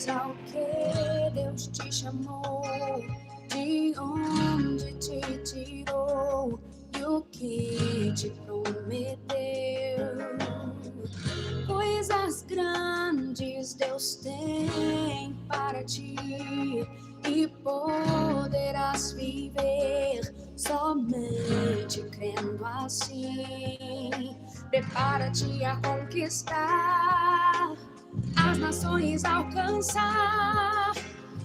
ao que Deus te chamou, de onde te tirou e o que te prometeu. Coisas grandes Deus tem para ti e poderás viver somente crendo assim. Prepara-te a conquistar, as nações alcançar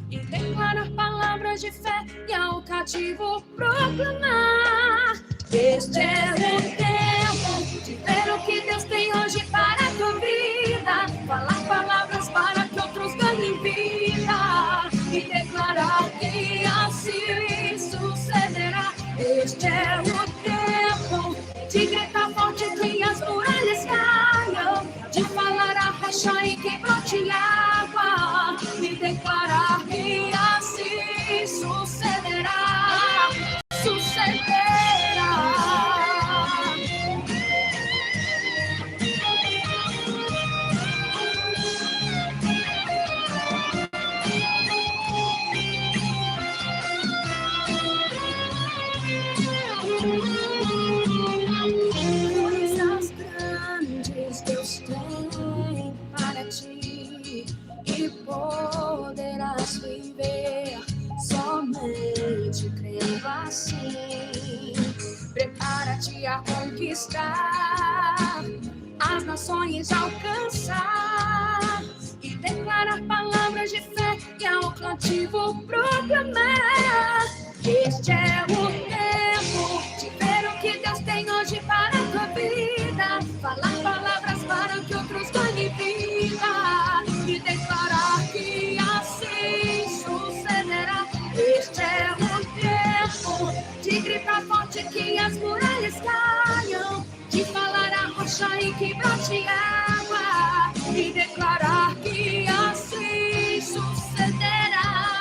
e declarar palavras de fé e ao cativo proclamar. Este é o tempo de ver o que Deus tem hoje para a tua vida, falar palavras para que outros ganhem vida e declarar que assim sucederá. Este é o tempo de gritar forte que as muralhas caiam, de falar a rocha e que brote água e declarar que assim sucederá. Sucederá. Coisas grandes Deus tem para ti e poderás viver somente crendo assim. Prepara-te a conquistar, as nações alcançar e declarar palavras de fé e ao cativo proclamar. Este é o tempo de ver o que Deus tem hoje para a tua vida, falar palavras para que outros ganhem vida e declarar que assim sucederá. Este é o tempo de gritar forte que as muralhas caiam, de falar a rocha e que brote água e declarar que assim sucederá.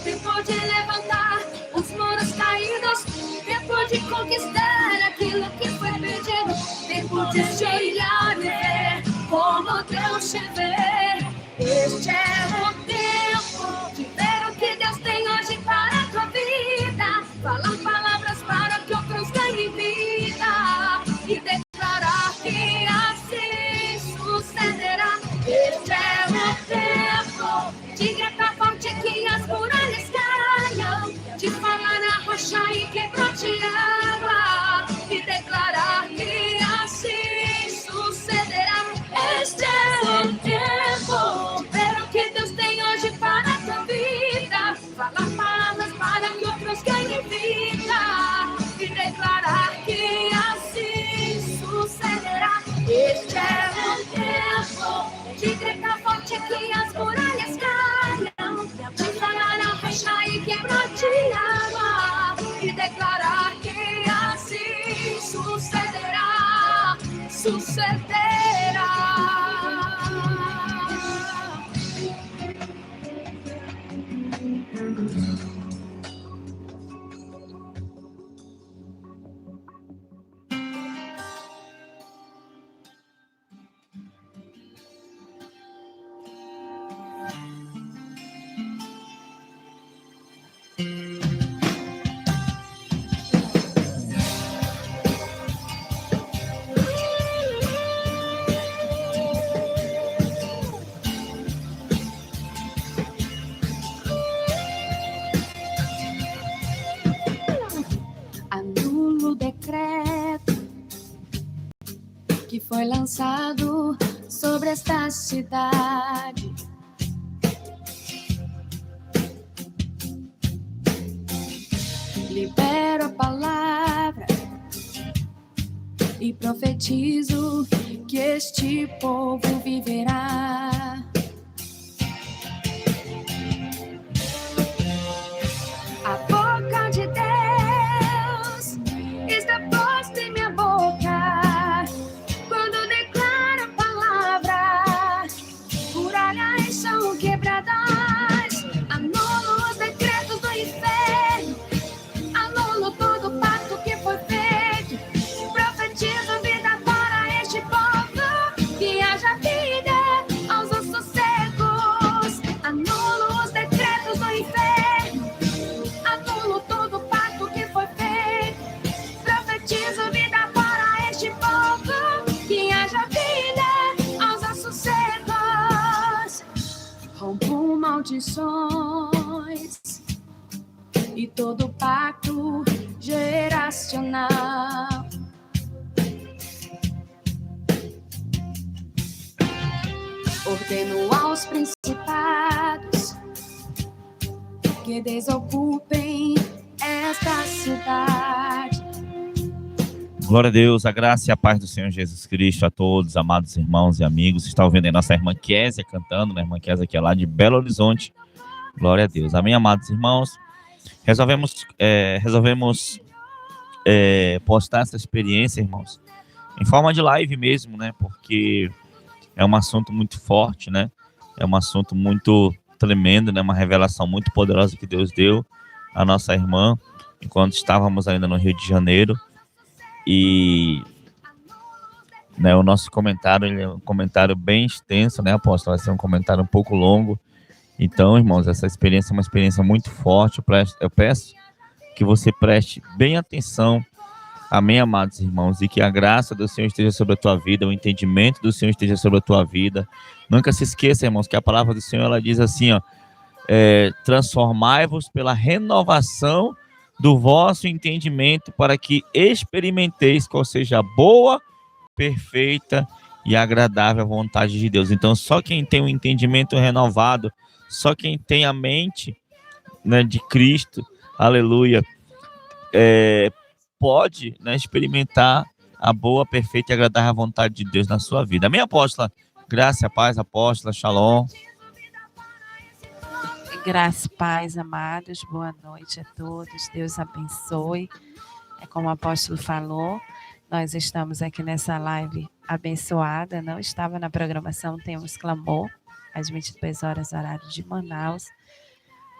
Tempo de levantar os muros caídos, tempo de conquistar aquilo que foi perdido, tempo de se olhar e ver como Deus te vê. Este é o tempo de ver o que Deus tem hoje para a tua vida, falar palavras para que outros ganhem vida e declarar que assim sucederá. Este é o tempo de gritar forte que as muralhas caiam, de falar na rocha e que brote água e declarar que assim sucederá. Este é o tempo de ver o que Deus tem hoje para a tua vida, falar palavras para que outros ganhem vida e declarar que assim sucederá. Este é o tempo de gritar forte que as muralhas caiam, de falar na rocha e que brote água e declarar que assim sucederá. Sucederá. Anulo o decreto que foi lançado sobre esta cidade. Libero a palavra e profetizo que este povo viverá. A boca de Deus está posta em minha boca. Quando declaro a palavra, muralhas são quebradas. Anulo os decretos do inferno, anulo todo o pacto que foi feito. Profetizo vida para este povo, que haja vida aos ossos rompo maldições e todo pacto geracional. Ordeno aos principados que desocupem esta cidade. Glória a Deus, a graça e a paz do Senhor Jesus Cristo a todos, amados irmãos e amigos. Você está ouvindo aí nossa irmã Késia cantando, né? Irmã Késia que é lá de Belo Horizonte. Glória a Deus. Amém, amados irmãos. Resolvemos postar essa experiência, irmãos, em forma de live mesmo, né? Porque é um assunto muito forte, né? É um assunto muito tremendo, né? Uma revelação muito poderosa que Deus deu à nossa irmã enquanto estávamos ainda no Rio de Janeiro. E, né, o nosso comentário, ele é um comentário bem extenso, né, apóstolo? Vai ser um comentário um pouco longo. Então, irmãos, essa experiência é uma experiência muito forte. Eu peço que você preste bem atenção. Amém, amados irmãos? E que a graça do Senhor esteja sobre a tua vida, o entendimento do Senhor esteja sobre a tua vida. Nunca se esqueça, irmãos, que a palavra do Senhor, ela diz assim, ó, transformai-vos pela renovação do vosso entendimento, para que experimenteis qual seja a boa, perfeita e agradável vontade de Deus. Então, só quem tem um entendimento renovado, só quem tem a mente, né, de Cristo, aleluia, pode, né, experimentar a boa, perfeita e agradável vontade de Deus na sua vida. Amém, apóstola? Graça e paz, apóstola, shalom. Graça e paz, amados, boa noite a todos, Deus abençoe. Como o apóstolo falou, nós estamos aqui nessa live abençoada, não estava na programação, temos clamor, às 22 horas, horário de Manaus,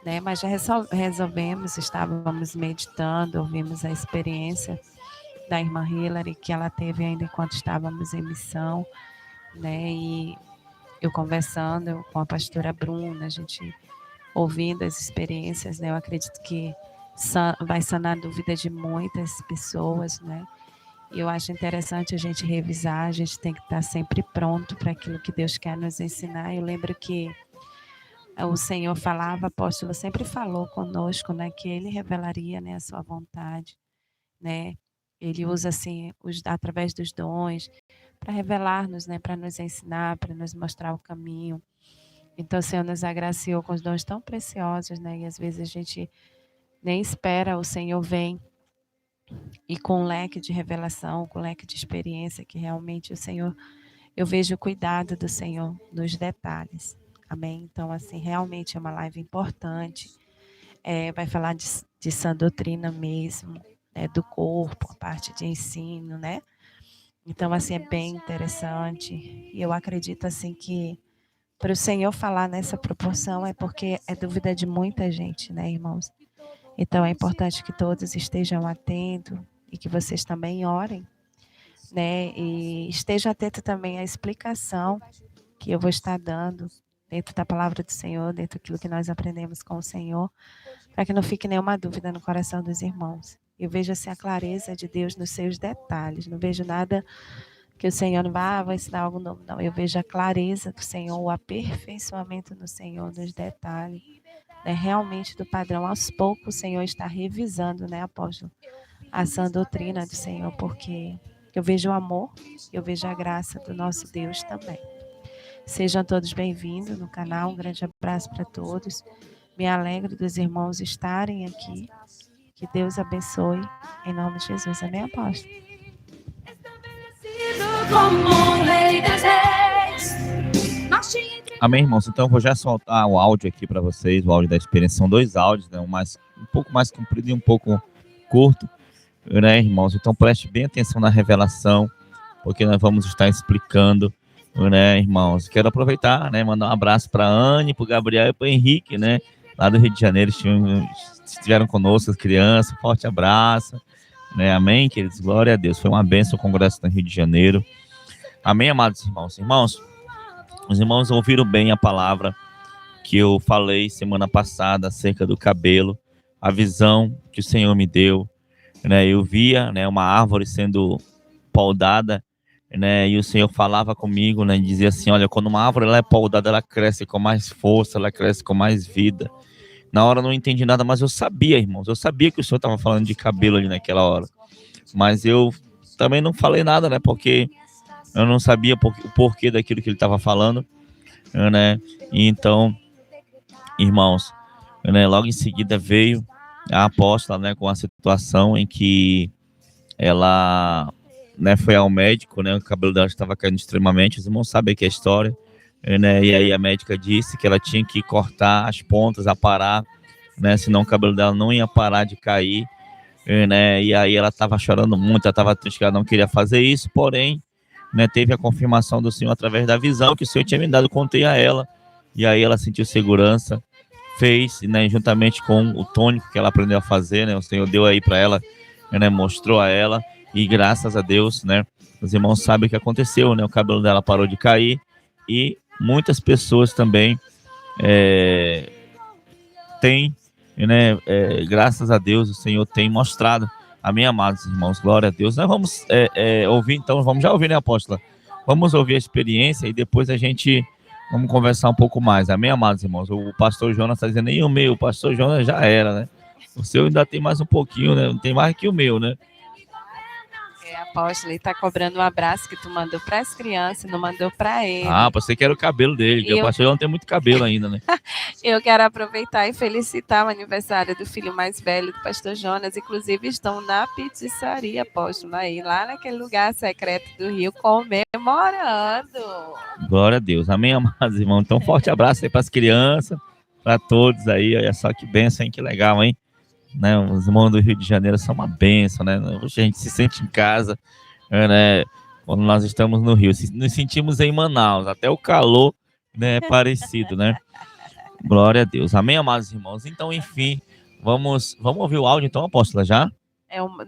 né? Mas já resolvemos, estávamos meditando, ouvimos a experiência da irmã Hilary, que ela teve ainda enquanto estávamos em missão, né? E eu conversando com a pastora Bruna, a gente ouvindo as experiências, né? Eu acredito que vai sanar a dúvida de muitas pessoas, né? E eu acho interessante a gente revisar, a gente tem que estar sempre pronto para aquilo que Deus quer nos ensinar. Eu lembro que o Senhor falava, apóstolo sempre falou conosco, né? Que Ele revelaria, né, a sua vontade, né? Ele usa assim, através dos dons, para revelar-nos, né? Para nos ensinar, para nos mostrar o caminho. Então, o Senhor nos agraciou com os dons tão preciosos, né? E às vezes a gente nem espera, o Senhor vem e com um leque de revelação, com um leque de experiência, que realmente o Senhor, eu vejo o cuidado do Senhor nos detalhes. Amém? Então, assim, realmente é uma live importante. Vai falar de sã doutrina mesmo, né? Do corpo, a parte de ensino, né? Então, assim, é bem interessante. E eu acredito, assim, que para o Senhor falar nessa proporção é porque é dúvida de muita gente, né, irmãos? Então é importante que todos estejam atentos e que vocês também orem, né? E estejam atentos também à explicação que eu vou estar dando dentro da palavra do Senhor, dentro daquilo que nós aprendemos com o Senhor, para que não fique nenhuma dúvida no coração dos irmãos. Eu vejo assim a clareza de Deus nos seus detalhes, não vejo nada que o Senhor não vai ensinar algo novo, não. Eu vejo a clareza do Senhor, o aperfeiçoamento do Senhor nos detalhes, né? Realmente do padrão. Aos poucos o Senhor está revisando, né, apóstolo, a sã doutrina do Senhor, porque eu vejo o amor, eu vejo a graça do nosso Deus também. Sejam todos bem-vindos no canal, um grande abraço para todos. Me alegro dos irmãos estarem aqui. Que Deus abençoe, em nome de Jesus. Amém, apóstolo? Amém, irmãos? Então eu vou já soltar o áudio aqui para vocês, o áudio da experiência. São 2 áudios, né? Um pouco mais comprido e um pouco curto, né, irmãos? Então preste bem atenção na revelação, porque nós vamos estar explicando, né, irmãos? Quero aproveitar, né, mandar um abraço para a Anne, para o Gabriel e para o Henrique, né? Lá do Rio de Janeiro, estiveram conosco as crianças. Forte abraço, né? Amém, queridos? Glória a Deus. Foi uma bênção o congresso no Rio de Janeiro. Amém, amados irmãos? Irmãos, os irmãos ouviram bem a palavra que eu falei semana passada acerca do cabelo, a visão que o Senhor me deu, né? Eu via, né, uma árvore sendo podada né? E o Senhor falava comigo, né? E dizia assim: olha, quando uma árvore ela é podada, ela cresce com mais força, ela cresce com mais vida. Na hora eu não entendi nada, mas eu sabia, irmãos. Eu sabia que o Senhor estava falando de cabelo ali naquela hora. Mas eu também não falei nada, né? Porque eu não sabia o porquê daquilo que ele estava falando, né? E então, irmãos, né, logo em seguida veio a apóstola, né, com a situação em que ela, né, foi ao médico, né, o cabelo dela estava caindo extremamente, os irmãos sabem aqui a história, né, e aí a médica disse que ela tinha que cortar as pontas, aparar, né, senão o cabelo dela não ia parar de cair, né, e aí ela estava chorando muito, ela estava triste que ela não queria fazer isso, porém, né, teve a confirmação do Senhor através da visão que o Senhor tinha me dado, contei a ela, e aí ela sentiu segurança, fez, né, juntamente com o tônico que ela aprendeu a fazer, né, o Senhor deu aí para ela, né, mostrou a ela, e graças a Deus, né, os irmãos sabem o que aconteceu, né, o cabelo dela parou de cair, e muitas pessoas também têm, né, graças a Deus, o Senhor tem mostrado. Amém, amados irmãos, glória a Deus. Nós vamos ouvir, então, vamos já ouvir, né, apóstola? Vamos ouvir a experiência e depois a gente vamos conversar um pouco mais. Amém, amados irmãos? O pastor Jonas está dizendo, nem o meu, o pastor Jonas já era, né? O seu ainda tem mais um pouquinho, né? Não tem mais que o meu, né? Apóstolo, ele está cobrando um abraço que tu mandou para as crianças, não mandou para ele. Ah, você quer o cabelo dele, porque o pastor Jonas tem muito cabelo ainda, né? Eu quero aproveitar e felicitar o aniversário do filho mais velho do pastor Jonas. Inclusive, estão na pizzaria, apóstolo, aí, lá naquele lugar secreto do Rio, comemorando. Glória a Deus. Amém, amados irmãos? Então, forte abraço aí para as crianças, para todos aí. Olha só que bênção, hein? Que legal, hein? Né? Os irmãos do Rio de Janeiro são uma bênção, né? Hoje a gente se sente em casa, né? Quando nós estamos no Rio. Nos sentimos em Manaus, até o calor, né, é parecido, né? Glória a Deus. Amém, amados irmãos? Então, enfim, vamos ouvir o áudio, então, apóstola, já?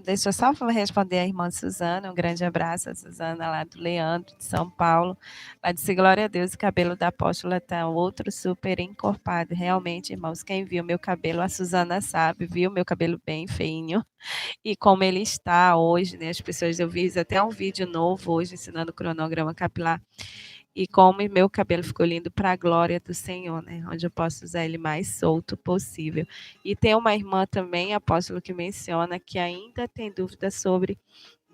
Deixa eu só responder a irmã Suzana, um grande abraço a Suzana lá do Leandro, de São Paulo. Ela disse, glória a Deus, o cabelo da apóstola está outro super encorpado. Realmente, irmãos, quem viu meu cabelo, a Suzana sabe, viu meu cabelo bem feinho. E como ele está hoje, né? As pessoas, eu vi até um vídeo novo hoje, ensinando o cronograma capilar. E como meu cabelo ficou lindo para a glória do Senhor, né? Onde eu posso usar ele mais solto possível. E tem uma irmã também, apóstolo, que menciona que ainda tem dúvida sobre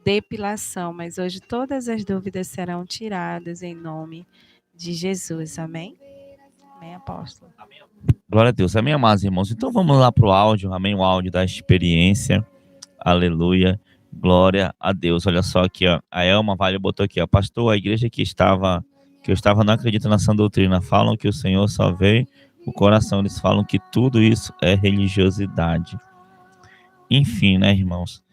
depilação, mas hoje todas as dúvidas serão tiradas em nome de Jesus. Amém? Amém, apóstolo. Glória a Deus. Amém, amados irmãos. Então vamos lá para o áudio. Amém, o áudio da experiência. Aleluia. Glória a Deus. Olha só aqui, ó. A Elma Vale botou aqui, ó. Pastor, a igreja que eu estava não acredita na sã doutrina. Falam que o Senhor só vê o coração. Eles falam que tudo isso é religiosidade. Enfim, né, irmãos?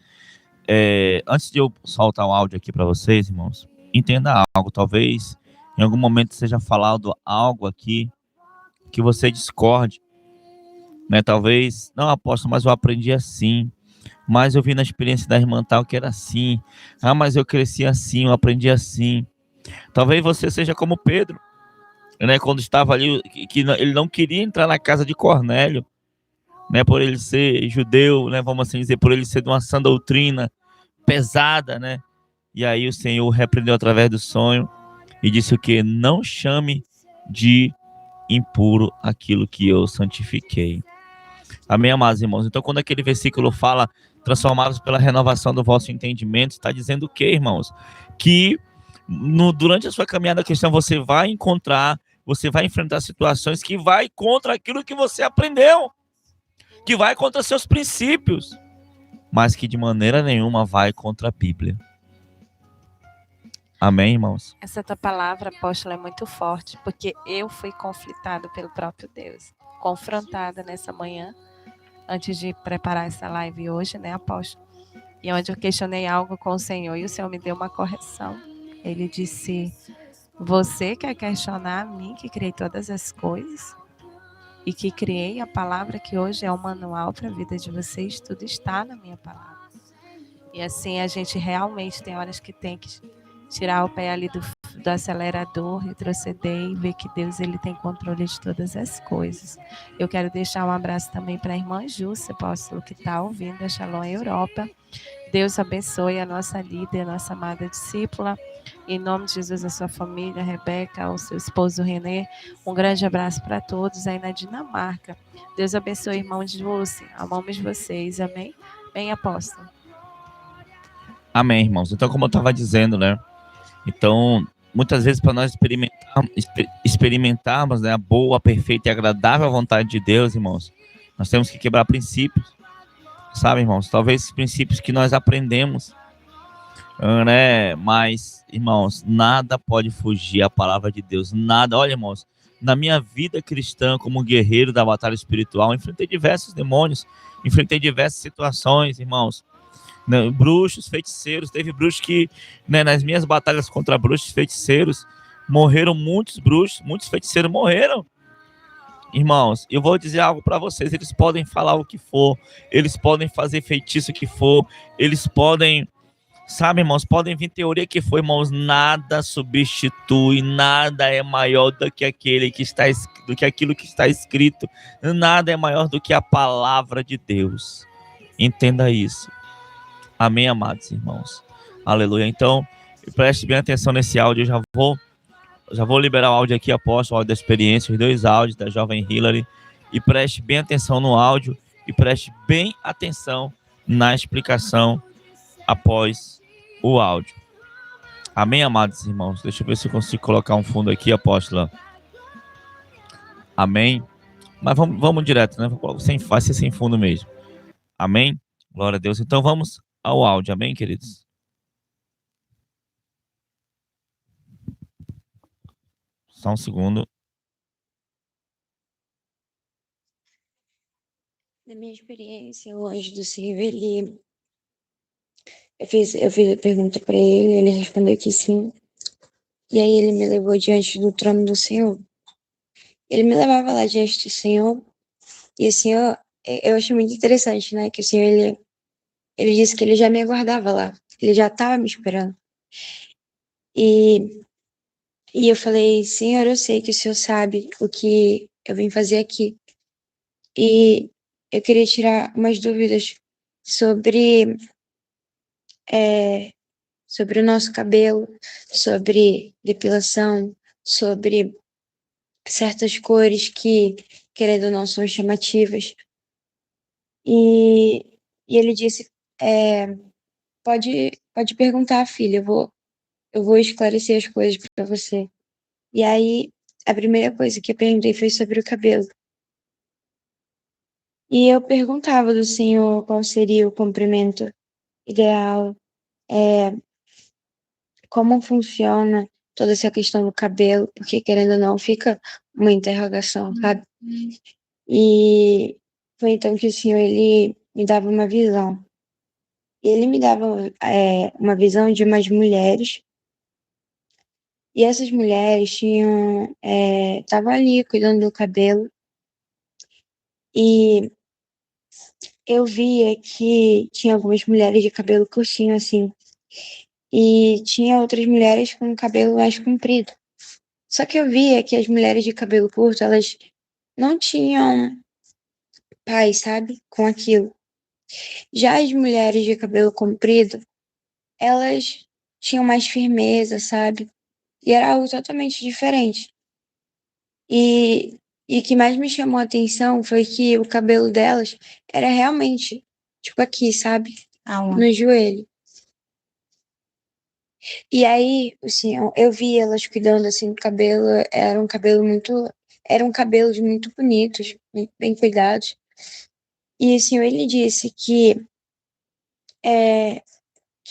Antes de eu soltar o áudio aqui para vocês, irmãos, entenda algo. Talvez em algum momento seja falado algo aqui que você discorde, né? Talvez, não, apóstolo, mas eu aprendi assim. Mas eu vi na experiência da irmã tal que era assim. Ah, mas eu cresci assim, eu aprendi assim. Talvez você seja como Pedro, né? Quando estava ali, que ele não queria entrar na casa de Cornélio, né? Por ele ser judeu, né? Vamos assim dizer, por ele ser de uma sã doutrina pesada, né? E aí o Senhor repreendeu através do sonho e disse o quê? Não chame de impuro aquilo que eu santifiquei. Amém, amados irmãos? Então, quando aquele versículo fala transformados pela renovação do vosso entendimento, está dizendo o quê, irmãos? Que durante a sua caminhada cristã você vai enfrentar situações que vai contra aquilo que você aprendeu, que vai contra seus princípios, mas que de maneira nenhuma vai contra a Bíblia. Amém, irmãos? Essa tua palavra, apóstolo, é muito forte, porque eu fui conflitada pelo próprio Deus, confrontada nessa manhã, antes de preparar essa live hoje, né, apóstolo? E onde eu questionei algo com o Senhor, e o Senhor me deu uma correção. Ele disse, você quer questionar a mim, que criei todas as coisas? E que criei a palavra que hoje é o manual para a vida de vocês, tudo está na minha palavra. E assim, a gente realmente tem horas que tem que tirar o pé ali do acelerador, retroceder e ver que Deus ele tem controle de todas as coisas. Eu quero deixar um abraço também para a irmã Júcia, apóstolo, que está ouvindo a Shalom Europa. Deus abençoe a nossa líder, a nossa amada discípula. Em nome de Jesus, a sua família, a Rebeca, o seu esposo Renê. Um grande abraço para todos aí na Dinamarca. Deus abençoe, irmão de Lúcia. Amamos vocês. Amém? Bem, apóstolo. Amém, irmãos. Então, como eu estava dizendo, né? Então, muitas vezes, para nós experimentarmos, né, a boa, perfeita e agradável vontade de Deus, irmãos, nós temos que quebrar princípios, sabe, irmãos? Talvez esses princípios que nós aprendemos, né? Mas, irmãos, nada pode fugir à palavra de Deus. Nada. Olha, irmãos, na minha vida cristã, como guerreiro da batalha espiritual, enfrentei diversos demônios, enfrentei diversas situações, irmãos. Né, bruxos, feiticeiros, teve bruxos que, né, nas minhas batalhas contra bruxos, feiticeiros, morreram muitos bruxos, muitos feiticeiros morreram. Irmãos, eu vou dizer algo para vocês, eles podem falar o que for, eles podem fazer feitiço que for, eles podem, sabe, irmãos, podem vir teoria que for, irmãos, nada substitui, nada é maior do que aquele que está, do que aquilo que está escrito, nada é maior do que a palavra de Deus. Entenda isso. Amém, amados irmãos. Aleluia. Então, preste bem atenção nesse áudio. Eu já vou liberar o áudio aqui, apóstolo, o áudio da experiência, os 2 áudios da jovem Hillary. E preste bem atenção no áudio e preste bem atenção na explicação após o áudio. Amém, amados irmãos. Deixa eu ver se eu consigo colocar um fundo aqui, apóstola. Amém. Mas vamos direto, né? Vai ser sem fundo mesmo. Amém. Glória a Deus. Então vamos ao áudio, amém, queridos? Só um segundo. Na minha experiência, o anjo do Senhor, eu fiz a pergunta para ele respondeu que sim. E aí ele me levou diante do trono do Senhor. Ele me levava lá diante do Senhor. E o Senhor, eu achei muito interessante, né? Que o Senhor, ele disse que ele já me aguardava lá. Ele já estava me esperando. E eu falei, Senhor, eu sei que o Senhor sabe o que eu vim fazer aqui. E eu queria tirar umas dúvidas sobre o nosso cabelo, sobre depilação, sobre certas cores que, querendo ou não, são chamativas. E ele disse, pode perguntar, filha, eu vou esclarecer as coisas para você. E aí, a primeira coisa que eu perguntei foi sobre o cabelo. E eu perguntava do Senhor qual seria o comprimento ideal, como funciona toda essa questão do cabelo, porque querendo ou não, fica uma interrogação, sabe? E foi então que o Senhor, ele me dava uma visão. Ele me dava uma visão de umas mulheres, e essas mulheres estavam ali cuidando do cabelo, e eu via que tinha algumas mulheres de cabelo curtinho, assim, e tinha outras mulheres com cabelo mais comprido. Só que eu via que as mulheres de cabelo curto, elas não tinham paz, sabe, com aquilo. Já as mulheres de cabelo comprido, elas tinham mais firmeza, sabe? E era algo totalmente diferente. E o que mais me chamou a atenção foi que o cabelo delas era realmente, tipo aqui, sabe? No joelho. E aí, assim, eu vi elas cuidando, assim, do cabelo, eram cabelos muito bonitos, muito bem cuidados. E, assim, ele disse que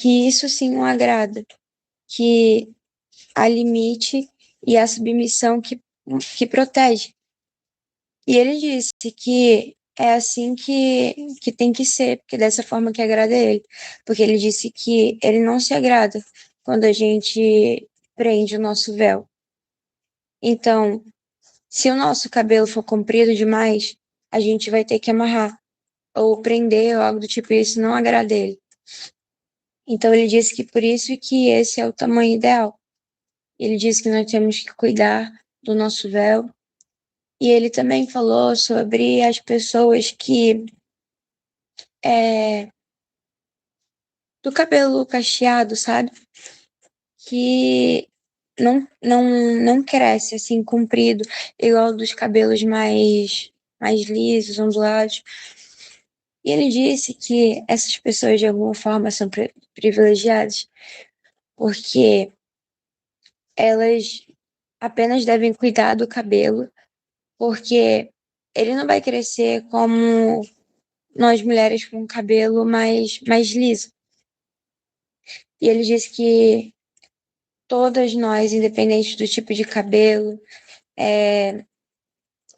isso, sim, não agrada, que há limite e a submissão que protege. E ele disse que é assim que tem que ser, porque dessa forma que agrada ele. Porque ele disse que ele não se agrada quando a gente prende o nosso véu. Então, se o nosso cabelo for comprido demais, a gente vai ter que amarrar, ou prender, ou algo do tipo, isso não agrada ele. Então, ele disse que por isso que esse é o tamanho ideal. Ele disse que nós temos que cuidar do nosso véu. E ele também falou sobre as pessoas que do cabelo cacheado, sabe? que não cresce assim comprido, igual dos cabelos mais lisos, ondulados. E ele disse que essas pessoas de alguma forma são privilegiadas porque elas apenas devem cuidar do cabelo, porque ele não vai crescer como nós mulheres com cabelo mais liso. E ele disse que todas nós, independente do tipo de cabelo,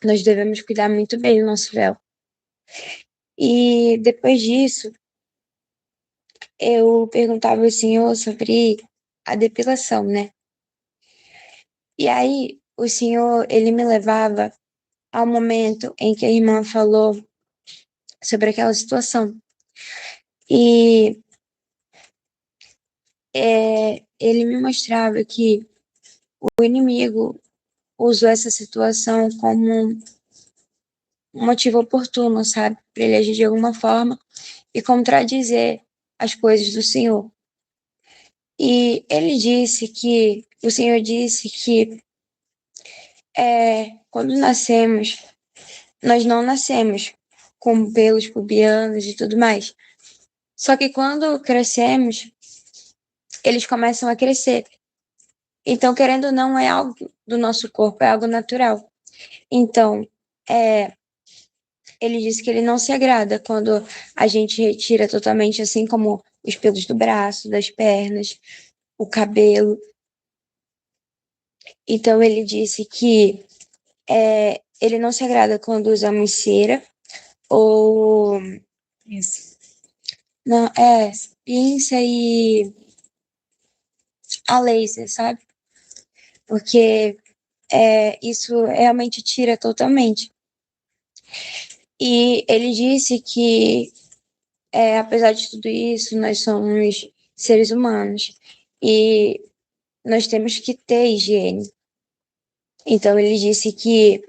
nós devemos cuidar muito bem do nosso véu. E depois disso, eu perguntava ao senhor sobre a depilação, né? E aí, o senhor, ele me levava ao momento em que a irmã falou sobre aquela situação. E ele me mostrava que o inimigo usou essa situação como um motivo oportuno, sabe? Para ele agir de alguma forma e contradizer as coisas do Senhor. E o Senhor disse que quando nascemos, nós não nascemos com pelos pubianos e tudo mais. Só que quando crescemos, eles começam a crescer. Então, querendo ou não, é algo do nosso corpo, é algo natural. Então, ele disse que ele não se agrada quando a gente retira totalmente, assim como os pelos do braço, das pernas, o cabelo. Então, ele disse que ele não se agrada quando usamos cera ou... Isso. Não, pinça e a laser, sabe? Porque isso realmente tira totalmente. E ele disse que, apesar de tudo isso, nós somos seres humanos e nós temos que ter higiene. Então, ele disse que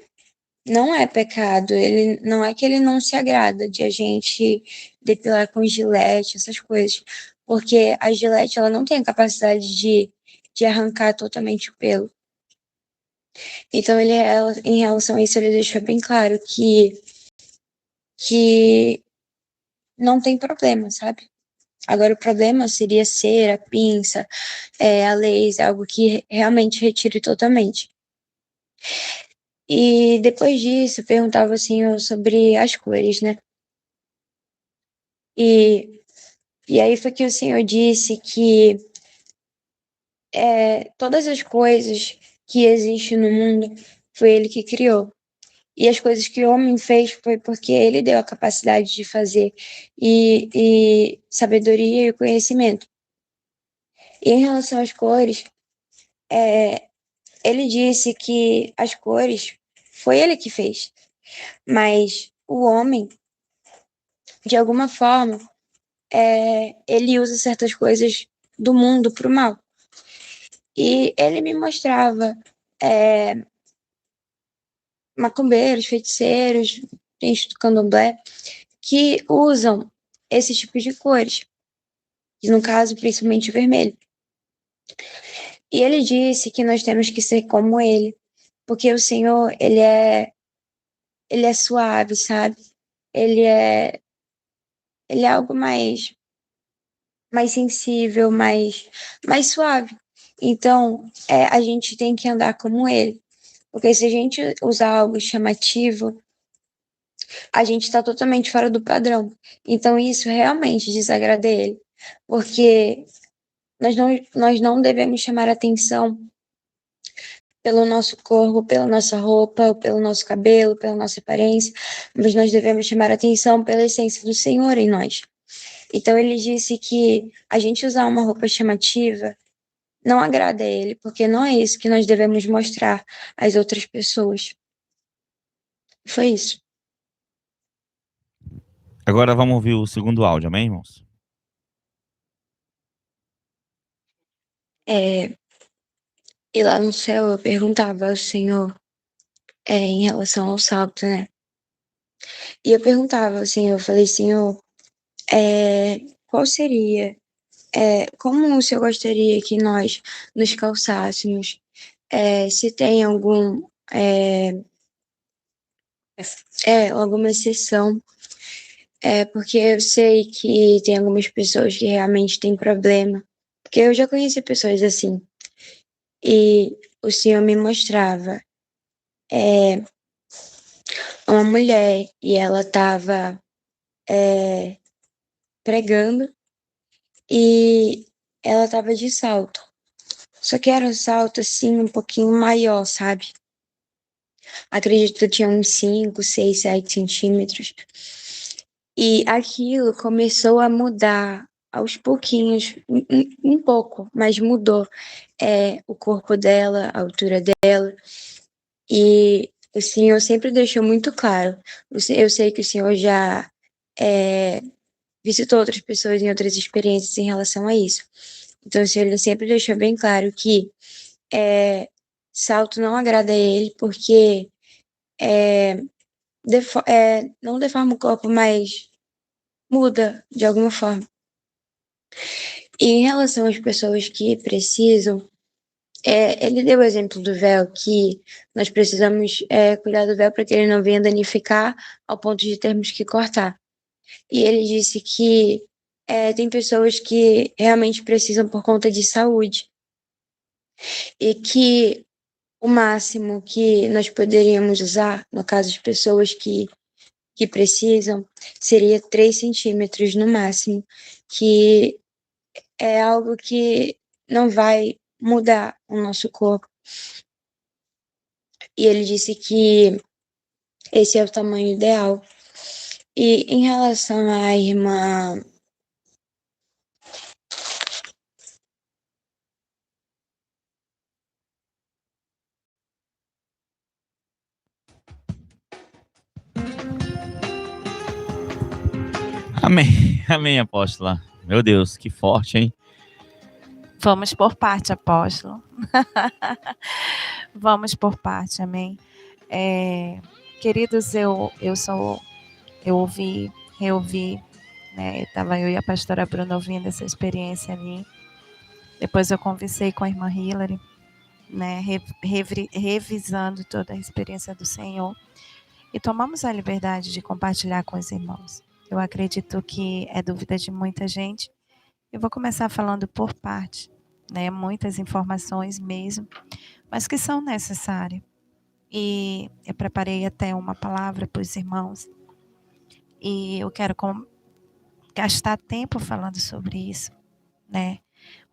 não é pecado, ele não é que ele não se agrada de a gente depilar com gilete, essas coisas, porque a gilete ela não tem a capacidade de arrancar totalmente o pelo. Então, ele, em relação a isso, ele deixou bem claro que não tem problema, sabe? Agora, o problema seria cera, pinça, a laser, algo que realmente retire totalmente. E depois disso, perguntava assim sobre as cores, né? E aí foi que o Senhor disse que todas as coisas que existem no mundo foi Ele que criou. E as coisas que o homem fez foi porque ele deu a capacidade de fazer e sabedoria e conhecimento. E em relação às cores, ele disse que as cores foi ele que fez. Mas o homem, de alguma forma, ele usa certas coisas do mundo para o mal. E ele me mostrava macumbeiros, feiticeiros, gente do candomblé, que usam esse tipo de cores, e no caso, principalmente o vermelho. E ele disse que nós temos que ser como ele, porque o Senhor, ele é suave, sabe? Ele é algo mais sensível, mais suave. Então, a gente tem que andar como ele. Porque se a gente usar algo chamativo, a gente está totalmente fora do padrão. Então, isso realmente desagrada ele. Porque nós não devemos chamar atenção pelo nosso corpo, pela nossa roupa, pelo nosso cabelo, pela nossa aparência, mas nós devemos chamar atenção pela essência do Senhor em nós. Então, ele disse que a gente usar uma roupa chamativa não agrada a ele, porque não é isso que nós devemos mostrar às outras pessoas. Foi isso. Agora vamos ouvir o segundo áudio, amém, irmãos? E lá no céu eu perguntava ao Senhor em relação ao salto, né? E eu perguntava ao Senhor, eu falei, Senhor, qual seria como o senhor gostaria que nós nos calçássemos? Se tem alguma exceção, porque eu sei que tem algumas pessoas que realmente têm problema, porque eu já conheci pessoas assim, e o senhor me mostrava uma mulher, e ela estava pregando, e ela estava de salto, só que era um salto, assim, um pouquinho maior, sabe? Acredito que tinha uns 5, 6, 7 centímetros. E aquilo começou a mudar aos pouquinhos, um pouco, mas mudou o corpo dela, a altura dela. E o Senhor sempre deixou muito claro. Eu sei que o Senhor já visitou outras pessoas em outras experiências em relação a isso. Então o Senhor ele sempre deixou bem claro que salto não agrada a Ele, porque não deforma o corpo, mas muda de alguma forma. E em relação às pessoas que precisam, ele deu o exemplo do véu, que nós precisamos cuidar do véu para que ele não venha danificar ao ponto de termos que cortar. E ele disse que tem pessoas que realmente precisam por conta de saúde. E que o máximo que nós poderíamos usar, no caso de pessoas que precisam, seria 3 centímetros no máximo, que é algo que não vai mudar o nosso corpo. E ele disse que esse é o tamanho ideal. E em relação à irmã... Amém, amém, apóstola. Meu Deus, que forte, hein? Vamos por parte, apóstolo. Vamos por parte, amém. Queridos, eu ouvi, reouvi, né? Estava eu e a pastora Bruna ouvindo essa experiência ali. Depois eu conversei com a irmã Hillary, né? Revisando toda a experiência do Senhor. E tomamos a liberdade de compartilhar com os irmãos. Eu acredito que é dúvida de muita gente. Eu vou começar falando por parte, né? Muitas informações mesmo, mas que são necessárias. E eu preparei até uma palavra para os irmãos. E eu quero gastar tempo falando sobre isso, né?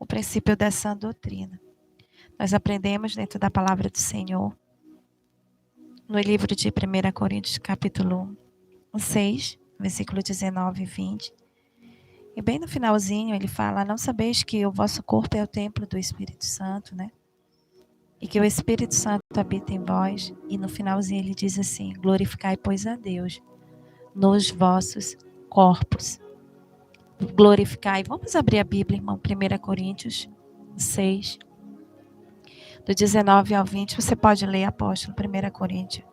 O princípio da sã doutrina. Nós aprendemos dentro da palavra do Senhor, no livro de 1 Coríntios, capítulo 6, versículo 19 e 20. E bem no finalzinho ele fala: não sabeis que o vosso corpo é o templo do Espírito Santo, né? E que o Espírito Santo habita em vós. E no finalzinho ele diz assim: glorificai, pois, a Deus nos vossos corpos. Glorificai. Vamos abrir a Bíblia, irmão. 1 Coríntios 6, do 19 ao 20. Você pode ler, apóstolo, 1 Coríntios,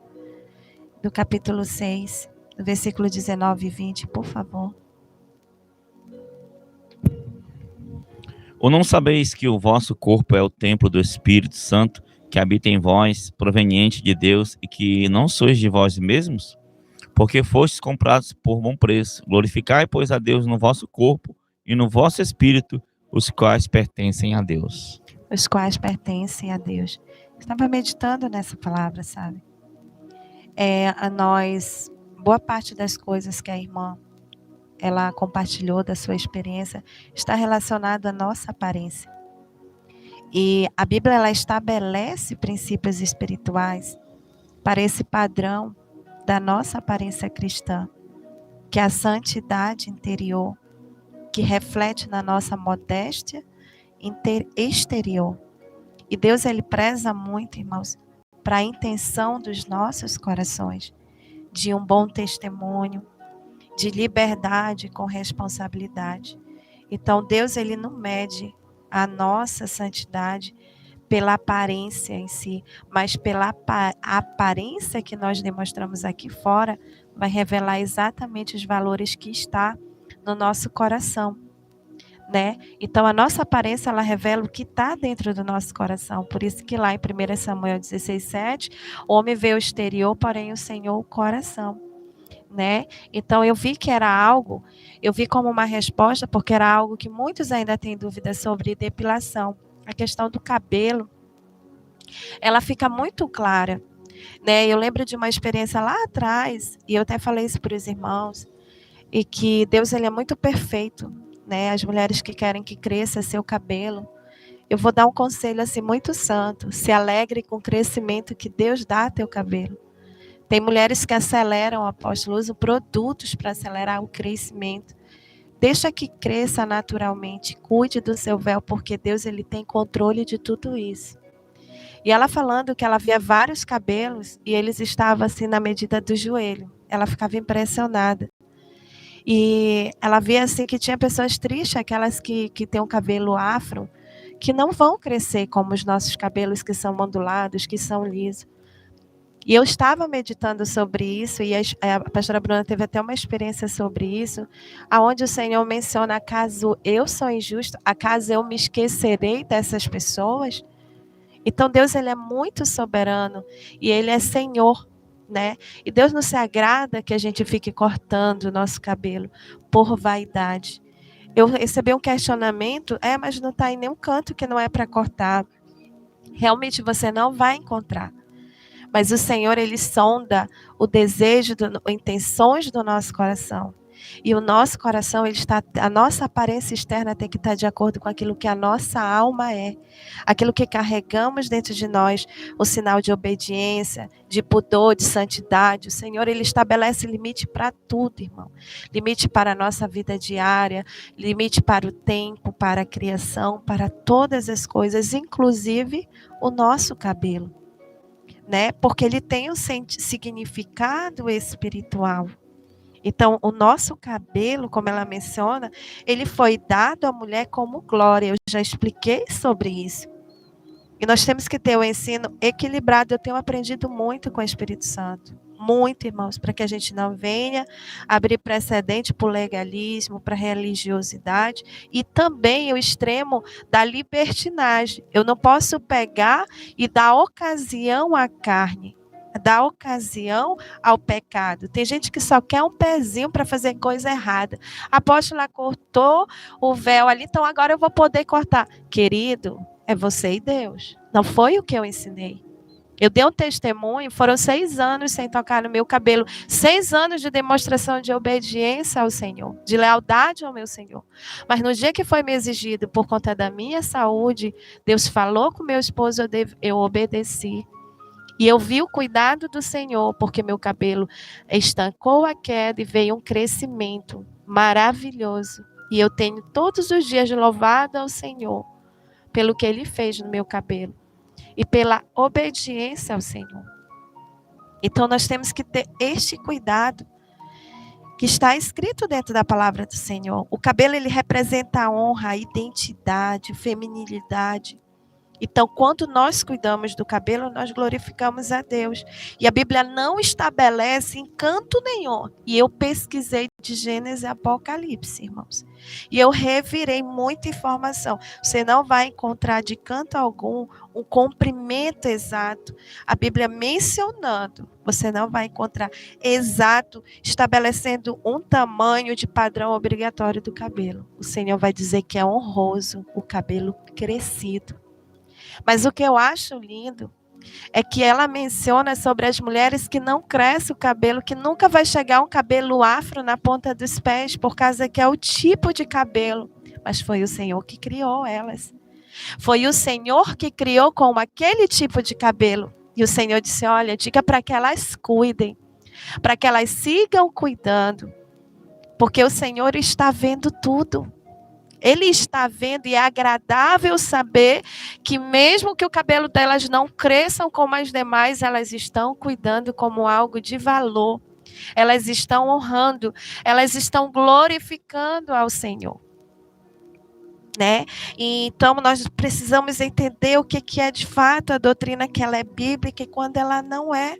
do capítulo 6, do versículo 19 e 20, por favor. Ou não sabeis que o vosso corpo é o templo do Espírito Santo, que habita em vós, proveniente de Deus, e que não sois de vós mesmos? Porque fostes comprados por bom preço. Glorificai, pois, a Deus no vosso corpo e no vosso espírito, os quais pertencem a Deus. Os quais pertencem a Deus. Eu estava meditando nessa palavra, sabe? A nós, boa parte das coisas que a irmã ela compartilhou da sua experiência está relacionada à nossa aparência. E a Bíblia ela estabelece princípios espirituais para esse padrão da nossa aparência cristã, que é a santidade interior, que reflete na nossa modéstia exterior. E Deus ele preza muito, irmãos, para a intenção dos nossos corações, de um bom testemunho, de liberdade com responsabilidade. Então Deus ele não mede a nossa santidade pela aparência em si, mas pela aparência que nós demonstramos aqui fora, vai revelar exatamente os valores que está no nosso coração, né? Então, a nossa aparência, ela revela o que está dentro do nosso coração. Por isso que lá em 1 Samuel 16:7, o homem vê o exterior, porém o Senhor o coração, né? Então, eu vi que era algo, eu vi como uma resposta, porque era algo que muitos ainda têm dúvidas sobre depilação. A questão do cabelo, ela fica muito clara, né? Eu lembro de uma experiência lá atrás, e eu até falei isso para os irmãos, e que Deus, ele é muito perfeito, né? As mulheres que querem que cresça seu cabelo, eu vou dar um conselho assim muito santo: se alegre com o crescimento que Deus dá a teu cabelo. Tem mulheres que aceleram, apóstolo, usam produtos para acelerar o crescimento. Deixa que cresça naturalmente, cuide do seu véu, porque Deus, ele tem controle de tudo isso. E ela falando que ela via vários cabelos e eles estavam assim na medida do joelho. Ela ficava impressionada. E ela via assim que tinha pessoas tristes, aquelas que têm um cabelo afro, que não vão crescer como os nossos cabelos, que são ondulados, que são lisos. E eu estava meditando sobre isso, e a pastora Bruna teve até uma experiência sobre isso, aonde o Senhor menciona: acaso eu sou injusto, acaso eu me esquecerei dessas pessoas? Então Deus, ele é muito soberano e ele é Senhor, né? E Deus não se agrada que a gente fique cortando o nosso cabelo por vaidade. Eu recebi um questionamento: mas não está em nenhum canto que não é para cortar. Realmente você não vai encontrar. Mas o Senhor, ele sonda o desejo, as intenções do nosso coração. E o nosso coração, a nossa aparência externa tem que estar de acordo com aquilo que a nossa alma é. Aquilo que carregamos dentro de nós, o sinal de obediência, de pudor, de santidade. O Senhor, ele estabelece limite para tudo, irmão. Limite para a nossa vida diária, limite para o tempo, para a criação, para todas as coisas, inclusive o nosso cabelo, né? Porque ele tem um significado espiritual. Então, o nosso cabelo, como ela menciona, ele foi dado à mulher como glória. Eu já expliquei sobre isso. E nós temos que ter o ensino equilibrado. Eu tenho aprendido muito com o Espírito Santo. Muito, irmãos, para que a gente não venha abrir precedente para o legalismo, para a religiosidade. E também o extremo da libertinagem. Eu não posso pegar e dar ocasião à carne, dar ocasião ao pecado. Tem gente que só quer um pezinho para fazer coisa errada. A apóstola cortou o véu ali, então agora eu vou poder cortar. Querido, é você e Deus. Não foi o que eu ensinei. Eu dei um testemunho, foram 6 anos sem tocar no meu cabelo. 6 anos de demonstração de obediência ao Senhor, de lealdade ao meu Senhor. Mas no dia que foi me exigido por conta da minha saúde, Deus falou com meu esposo, eu obedeci. E eu vi o cuidado do Senhor, porque meu cabelo estancou a queda e veio um crescimento maravilhoso. E eu tenho todos os dias louvado ao Senhor pelo que Ele fez no meu cabelo e pela obediência ao Senhor. Então nós temos que ter este cuidado que está escrito dentro da palavra do Senhor. O cabelo, ele representa a honra, a identidade, feminilidade. Então, quando nós cuidamos do cabelo, nós glorificamos a Deus. E a Bíblia não estabelece em canto nenhum. E eu pesquisei de Gênesis e Apocalipse, irmãos. E eu revirei muita informação. Você não vai encontrar de canto algum um comprimento exato. A Bíblia mencionando, você não vai encontrar exato, estabelecendo um tamanho de padrão obrigatório do cabelo. O Senhor vai dizer que é honroso o cabelo crescido. Mas o que eu acho lindo é que ela menciona sobre as mulheres que não crescem o cabelo, que nunca vai chegar um cabelo afro na ponta dos pés, por causa que é o tipo de cabelo. Mas foi o Senhor que criou elas. Foi o Senhor que criou com aquele tipo de cabelo. E o Senhor disse: olha, diga para que elas cuidem, para que elas sigam cuidando, porque o Senhor está vendo tudo. Ele está vendo, e é agradável saber que mesmo que o cabelo delas não cresçam como as demais, elas estão cuidando como algo de valor. Elas estão honrando, elas estão glorificando ao Senhor. Né? E então nós precisamos entender o que é de fato a doutrina, que ela é bíblica e quando ela não é.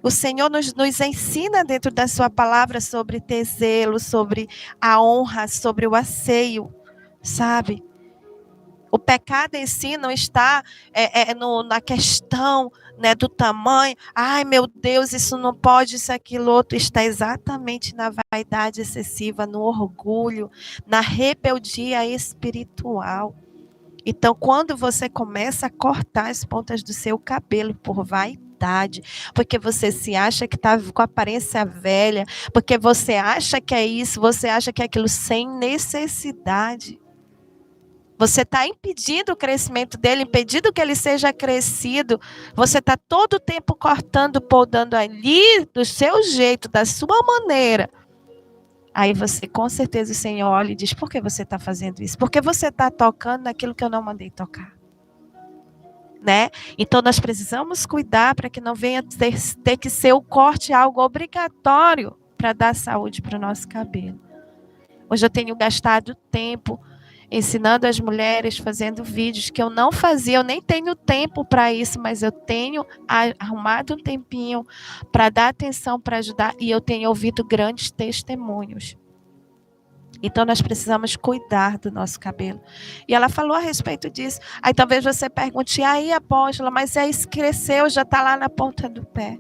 O Senhor nos ensina dentro da sua palavra sobre ter zelo, sobre a honra, sobre o asseio, sabe? O pecado em si não está na questão, né, do tamanho. Ai, meu Deus, isso não pode, isso, aquilo, outro. Está exatamente na vaidade excessiva, no orgulho, na rebeldia espiritual. Então, quando você começa a cortar as pontas do seu cabelo por vaidade, porque você se acha que está com aparência velha, porque você acha que é isso, você acha que é aquilo, sem necessidade. Você está impedindo o crescimento dele, impedindo que ele seja crescido. Você está todo o tempo cortando, podando ali, do seu jeito, da sua maneira. Aí você, com certeza, o Senhor olha e diz, por que você está fazendo isso? Porque você está tocando naquilo que eu não mandei tocar. Né? Então, nós precisamos cuidar para que não venha ter que ser o corte algo obrigatório para dar saúde para o nosso cabelo. Hoje eu tenho gastado tempo ensinando as mulheres, fazendo vídeos que eu não fazia, eu nem tenho tempo para isso, mas eu tenho arrumado um tempinho para dar atenção, para ajudar, e eu tenho ouvido grandes testemunhos. Então, nós precisamos cuidar do nosso cabelo. E ela falou a respeito disso. Aí talvez você pergunte, aí, apóstola, mas aí cresceu, já está lá na ponta do pé.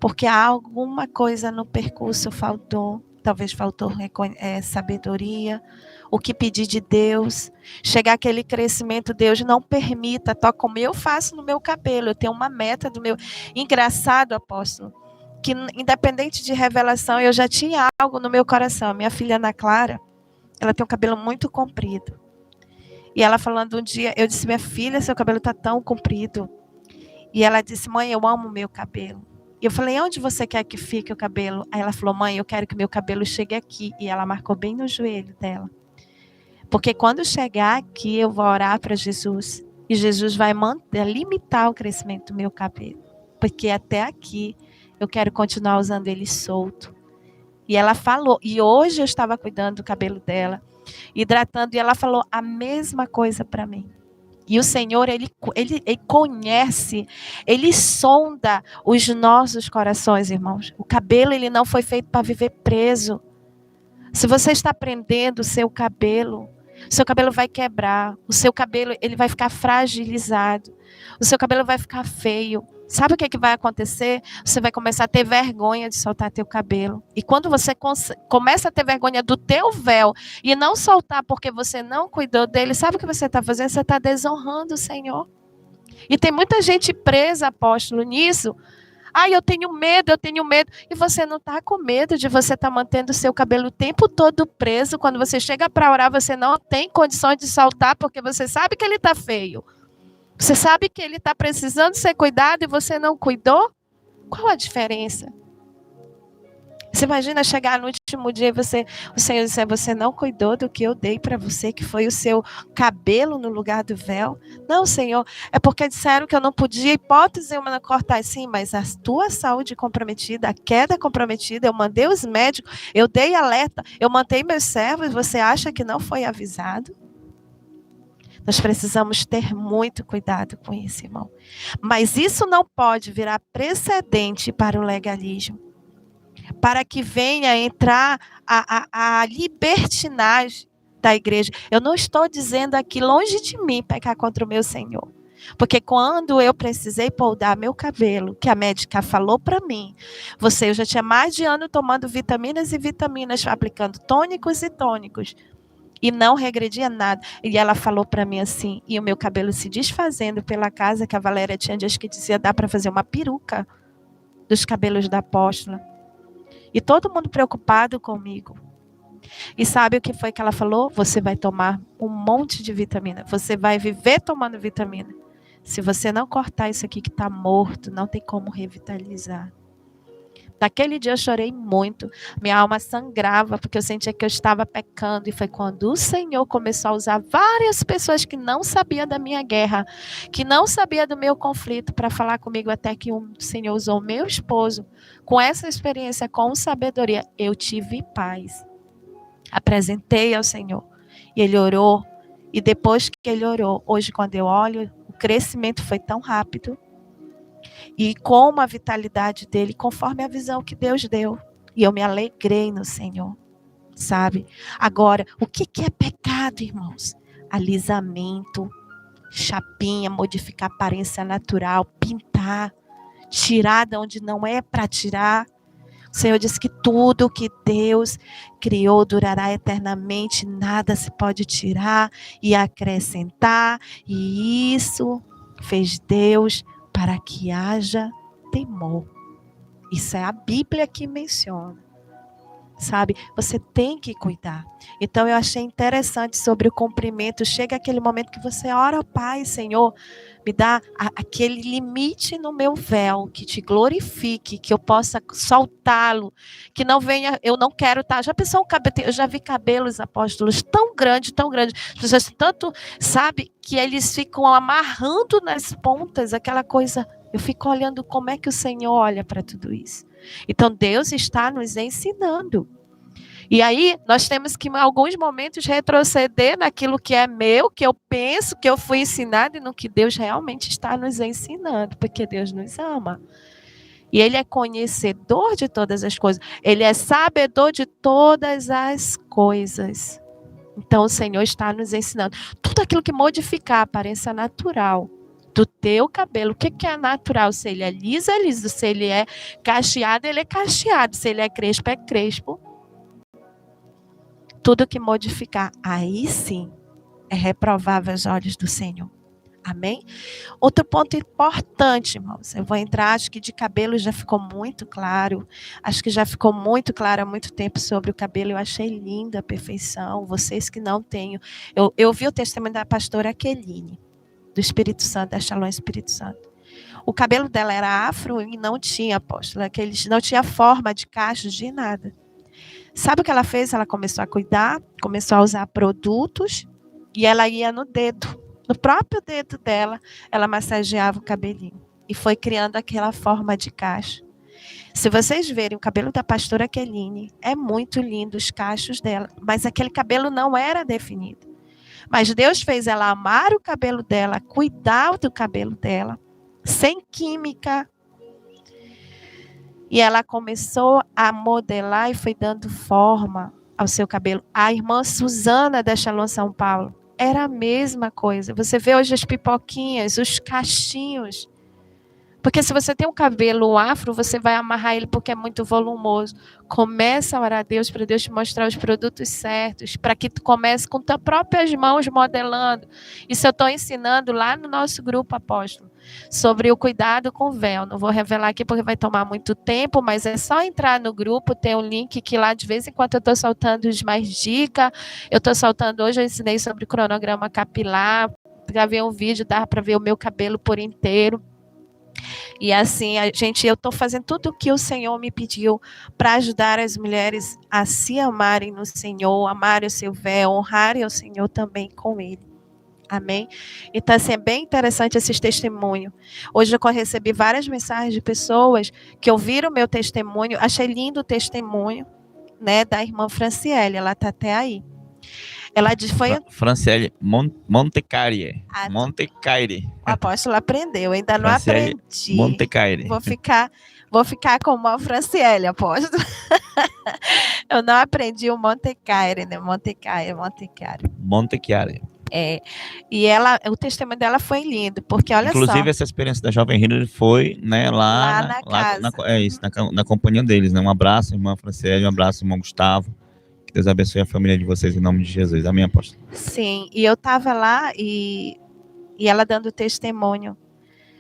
Porque há alguma coisa no percurso faltou. Talvez faltou sabedoria, o que pedir de Deus, chegar aquele crescimento, Deus não permita, tal como eu faço no meu cabelo, eu tenho uma meta do meu. Engraçado, apóstolo, que independente de revelação, eu já tinha algo no meu coração. Minha filha Ana Clara, ela tem um cabelo muito comprido. E ela falando um dia, eu disse, minha filha, seu cabelo está tão comprido. E ela disse, mãe, eu amo o meu cabelo. E eu falei, onde você quer que fique o cabelo? Aí ela falou, mãe, eu quero que meu cabelo chegue aqui. E ela marcou bem no joelho dela. Porque quando chegar aqui, eu vou orar para Jesus. E Jesus vai limitar o crescimento do meu cabelo. Porque até aqui, eu quero continuar usando ele solto. E ela falou, e hoje eu estava cuidando do cabelo dela, hidratando, e ela falou a mesma coisa para mim. E o Senhor, ele conhece, ele sonda os nossos corações, irmãos. O cabelo, ele não foi feito para viver preso. Se você está prendendo o seu cabelo vai quebrar. O seu cabelo, ele vai ficar fragilizado. O seu cabelo vai ficar feio. Sabe o que vai acontecer? Você vai começar a ter vergonha de soltar teu cabelo. E quando você começa a ter vergonha do teu véu e não soltar porque você não cuidou dele, sabe o que você está fazendo? Você está desonrando o Senhor. E tem muita gente presa, apóstolo, nisso. Ai, eu tenho medo. E você não está com medo de você estar mantendo o seu cabelo o tempo todo preso. Quando você chega para orar, você não tem condições de soltar porque você sabe que ele está feio. Você sabe que ele está precisando ser cuidado e você não cuidou? Qual a diferença? Você imagina chegar no último dia e o Senhor dizer, você não cuidou do que eu dei para você, que foi o seu cabelo no lugar do véu? Não, Senhor, é porque disseram que eu não podia, hipótese uma cortar assim, mas a tua saúde comprometida, a queda comprometida, eu mandei os médicos, eu dei alerta, eu mantei meus servos, você acha que não foi avisado? Nós precisamos ter muito cuidado com isso, irmão. Mas isso não pode virar precedente para o legalismo. Para que venha entrar a libertinagem da igreja. Eu não estou dizendo aqui, longe de mim, pecar contra o meu Senhor. Porque quando eu precisei podar meu cabelo, que a médica falou para mim, eu já tinha mais de ano tomando vitaminas e vitaminas, aplicando tônicos e tônicos. E não regredia nada. E ela falou para mim assim, e o meu cabelo se desfazendo pela casa, que a Valéria tinha dias que dizia, dá para fazer uma peruca dos cabelos da apóstola. E todo mundo preocupado comigo. E sabe o que foi que ela falou? Você vai tomar um monte de vitamina. Você vai viver tomando vitamina. Se você não cortar isso aqui que está morto, não tem como revitalizar. Naquele dia eu chorei muito, minha alma sangrava, porque eu sentia que eu estava pecando. E foi quando o Senhor começou a usar várias pessoas que não sabiam da minha guerra, que não sabiam do meu conflito, para falar comigo, até que o Senhor usou o meu esposo. Com essa experiência, com sabedoria, eu tive paz. Apresentei ao Senhor. E Ele orou. E depois que Ele orou, hoje quando eu olho, o crescimento foi tão rápido. E com a vitalidade dele, conforme a visão que Deus deu. E eu me alegrei no Senhor. sabe? Agora, o que é pecado, irmãos? Alisamento, chapinha, modificar a aparência natural, pintar, tirar de onde não é para tirar. O Senhor diz que tudo que Deus criou durará eternamente, nada se pode tirar e acrescentar. E isso fez Deus para que haja temor. Isso é a Bíblia que menciona. Sabe? Você tem que cuidar. Então eu achei interessante sobre o cumprimento. Chega aquele momento que você ora ao Pai, Senhor, me dá aquele limite no meu véu, que te glorifique, que eu possa soltá-lo, que não venha, eu não quero estar. Já pensou um cabelo? Eu já vi cabelos, apóstolos, tão grande, tanto, sabe, que eles ficam amarrando nas pontas, aquela coisa. Eu fico olhando como é que o Senhor olha para tudo isso. Então, Deus está nos ensinando. E aí, nós temos que, em alguns momentos, retroceder naquilo que é meu, que eu penso, que eu fui ensinado, e no que Deus realmente está nos ensinando, porque Deus nos ama. E Ele é conhecedor de todas as coisas. Ele é sabedor de todas as coisas. Então, o Senhor está nos ensinando. Tudo aquilo que modificar a aparência natural do teu cabelo. O que é natural? Se ele é liso, é liso. Se ele é cacheado, ele é cacheado. Se ele é crespo, é crespo. Tudo que modificar, aí sim, é reprovável aos olhos do Senhor. Amém? Outro ponto importante, irmãos. Eu vou entrar, acho que de cabelo já ficou muito claro. Acho que já ficou muito claro há muito tempo sobre o cabelo. Eu achei linda a perfeição. Vocês que não têm. Eu vi o testemunho da pastora Aqueline, do Espírito Santo, da Shalom Espírito Santo. O cabelo dela era afro e não tinha, apóstola, não tinha forma de cachos, de nada. Sabe o que ela fez? Ela começou a cuidar, começou a usar produtos e ela ia no dedo, no próprio dedo dela, ela massageava o cabelinho e foi criando aquela forma de cacho. Se vocês verem o cabelo da pastora Aqueline, é muito lindo os cachos dela, mas aquele cabelo não era definido. Mas Deus fez ela amar o cabelo dela, cuidar do cabelo dela, sem química. E ela começou a modelar e foi dando forma ao seu cabelo. A irmã Suzana da Shalom São Paulo era a mesma coisa. Você vê hoje as pipoquinhas, os cachinhos. Porque se você tem um cabelo afro, você vai amarrar ele porque é muito volumoso. Começa a orar a Deus para Deus te mostrar os produtos certos, para que tu comece com tuas próprias mãos modelando. Isso eu estou ensinando lá no nosso grupo, apóstolo, sobre o cuidado com véu. Não vou revelar aqui porque vai tomar muito tempo, mas é só entrar no grupo, tem um link que lá de vez em quando eu estou soltando mais dicas. Eu estou soltando hoje, eu ensinei sobre cronograma capilar, gravei um vídeo, dá para ver o meu cabelo por inteiro. E assim, eu estou fazendo tudo o que o Senhor me pediu para ajudar as mulheres a se amarem no Senhor, amarem o seu véu, honrarem o Senhor também com ele. Amém? Então, assim, é bem interessante esses testemunhos. Hoje eu recebi várias mensagens de pessoas que ouviram o meu testemunho. Achei lindo o testemunho, né, da irmã Franciele. Ela está até aí. Ela foi... Franciele Montecaire. Montecaire. O apóstolo aprendeu, ainda não Franciele aprendi. Montecaire. Vou ficar como a Franciele, apóstolo. Eu não aprendi o Montecaire, né? Montecaire. Montecaire. É. E o testemunho dela foi lindo, porque olha Inclusive, só. Inclusive, essa experiência da Jovem Hillary foi, né, lá na casa. Na companhia deles, né? Um abraço, irmã Franciele, um abraço, irmão Gustavo. Que Deus abençoe a família de vocês em nome de Jesus. Amém, apóstolo? Sim, e eu estava lá e ela dando testemunho.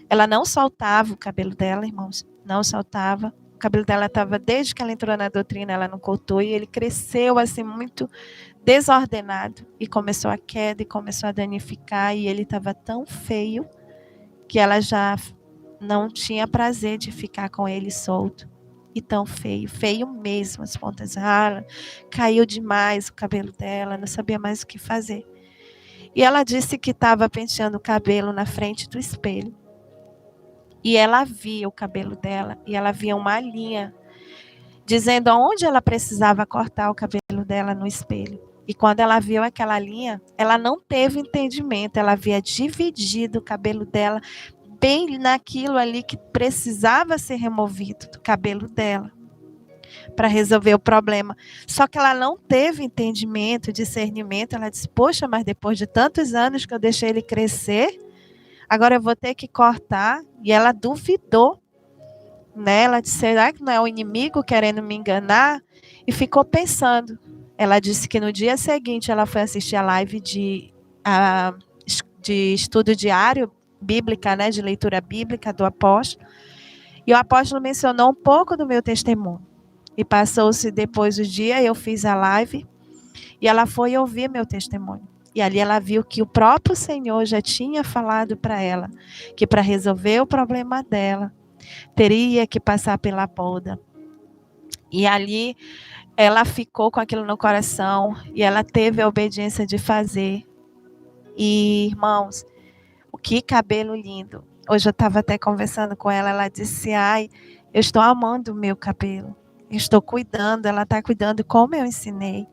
Ela não soltava o cabelo dela, irmãos. Não soltava. O cabelo dela estava, desde que ela entrou na doutrina, ela não cortou. E ele cresceu assim, muito desordenado. E começou a queda e começou a danificar. E ele estava tão feio que ela já não tinha prazer de ficar com ele solto. E tão feio mesmo, as pontas ralas, caiu demais o cabelo dela, não sabia mais o que fazer. E ela disse que estava penteando o cabelo na frente do espelho. E ela via o cabelo dela, e ela via uma linha, dizendo aonde ela precisava cortar o cabelo dela no espelho. E quando ela viu aquela linha, ela não teve entendimento, ela havia dividido o cabelo dela bem naquilo ali que precisava ser removido do cabelo dela. para resolver o problema. Só que ela não teve entendimento, discernimento. Ela disse, poxa, mas depois de tantos anos que eu deixei ele crescer, agora eu vou ter que cortar. E ela duvidou, né? Ela disse, será que não é o inimigo querendo me enganar? E ficou pensando. Ela disse que no dia seguinte ela foi assistir a live de estudo diário bíblica, né? De leitura bíblica do apóstolo. E o apóstolo mencionou um pouco do meu testemunho. E passou-se depois do dia, eu fiz a live e ela foi ouvir meu testemunho. E ali ela viu que o próprio Senhor já tinha falado para ela que para resolver o problema dela, teria que passar pela poda. E ali ela ficou com aquilo no coração e ela teve a obediência de fazer. E, irmãos, que cabelo lindo. Hoje eu estava até conversando com ela, ela disse, ai, eu estou amando o meu cabelo. Eu estou cuidando, ela está cuidando como eu ensinei.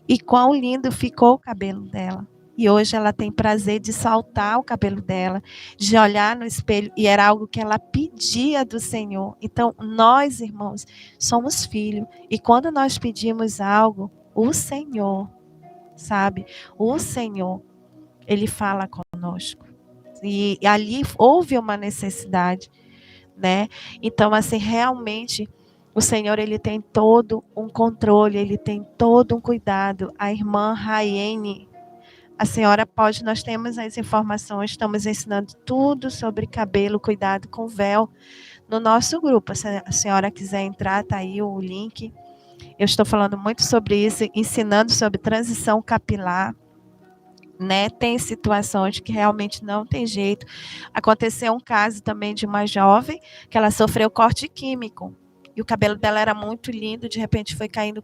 E quão lindo ficou o cabelo dela. E hoje ela tem prazer de saltar o cabelo dela, de olhar no espelho, e era algo que ela pedia do Senhor. Então, nós, irmãos, somos filhos. E quando nós pedimos algo, o Senhor, sabe? O Senhor, Ele fala conosco. E ali houve uma necessidade, né? Então, assim, realmente, o Senhor, Ele tem todo um controle, Ele tem todo um cuidado. A irmã Raiane, a senhora pode, nós temos as informações, estamos ensinando tudo sobre cabelo, cuidado com véu, no nosso grupo. Se a senhora quiser entrar, tá aí o link. Eu estou falando muito sobre isso, ensinando sobre transição capilar, né? Tem situações que realmente não tem jeito. Aconteceu um caso também de uma jovem que ela sofreu corte químico. E o cabelo dela era muito lindo, de repente foi caindo,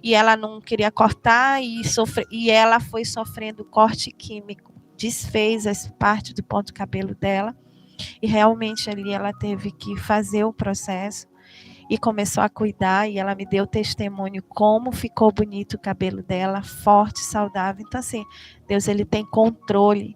e ela não queria cortar, e ela foi sofrendo corte químico. Desfez as partes do ponto cabelo dela, e realmente ali ela teve que fazer o processo, e começou a cuidar, e ela me deu testemunho como ficou bonito o cabelo dela, forte, saudável. Então, assim, Deus, Ele tem controle.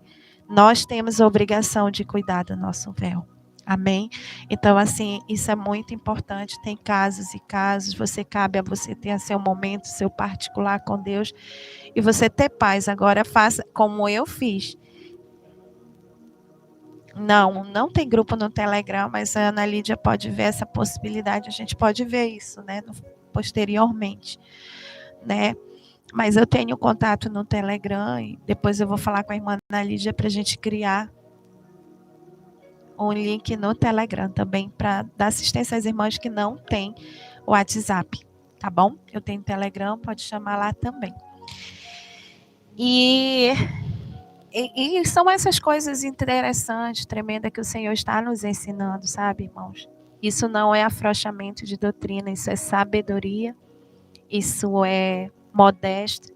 Nós temos a obrigação de cuidar do nosso véu. Amém? Então, assim, isso é muito importante. Tem casos e casos. Cabe a você ter seu momento, seu particular com Deus, e você ter paz. Agora, faça como eu fiz. Não tem grupo no Telegram, mas a Ana Lídia pode ver essa possibilidade, a gente pode ver isso, né, posteriormente, né, mas eu tenho contato no Telegram e depois eu vou falar com a irmã Ana Lídia para a gente criar um link no Telegram também para dar assistência às irmãs que não têm o WhatsApp, tá bom? Eu tenho Telegram, pode chamar lá também. E são essas coisas interessantes, tremendas, que o Senhor está nos ensinando, sabe, irmãos? Isso não é afrouxamento de doutrina, isso é sabedoria, isso é modéstia,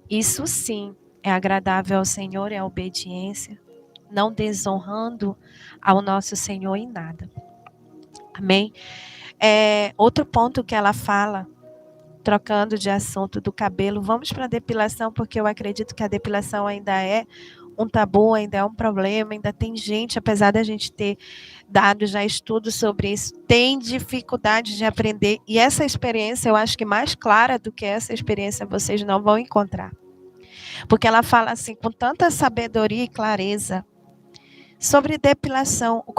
isso sim é agradável ao Senhor, é obediência, não desonrando ao nosso Senhor em nada. Amém? Outro ponto que ela fala, trocando de assunto do cabelo, vamos para a depilação, porque eu acredito que a depilação ainda é um tabu, ainda é um problema, ainda tem gente, apesar da gente ter dado já estudos sobre isso, tem dificuldade de aprender, e essa experiência, eu acho que mais clara do que essa experiência vocês não vão encontrar, porque ela fala assim, com tanta sabedoria e clareza, sobre depilação. O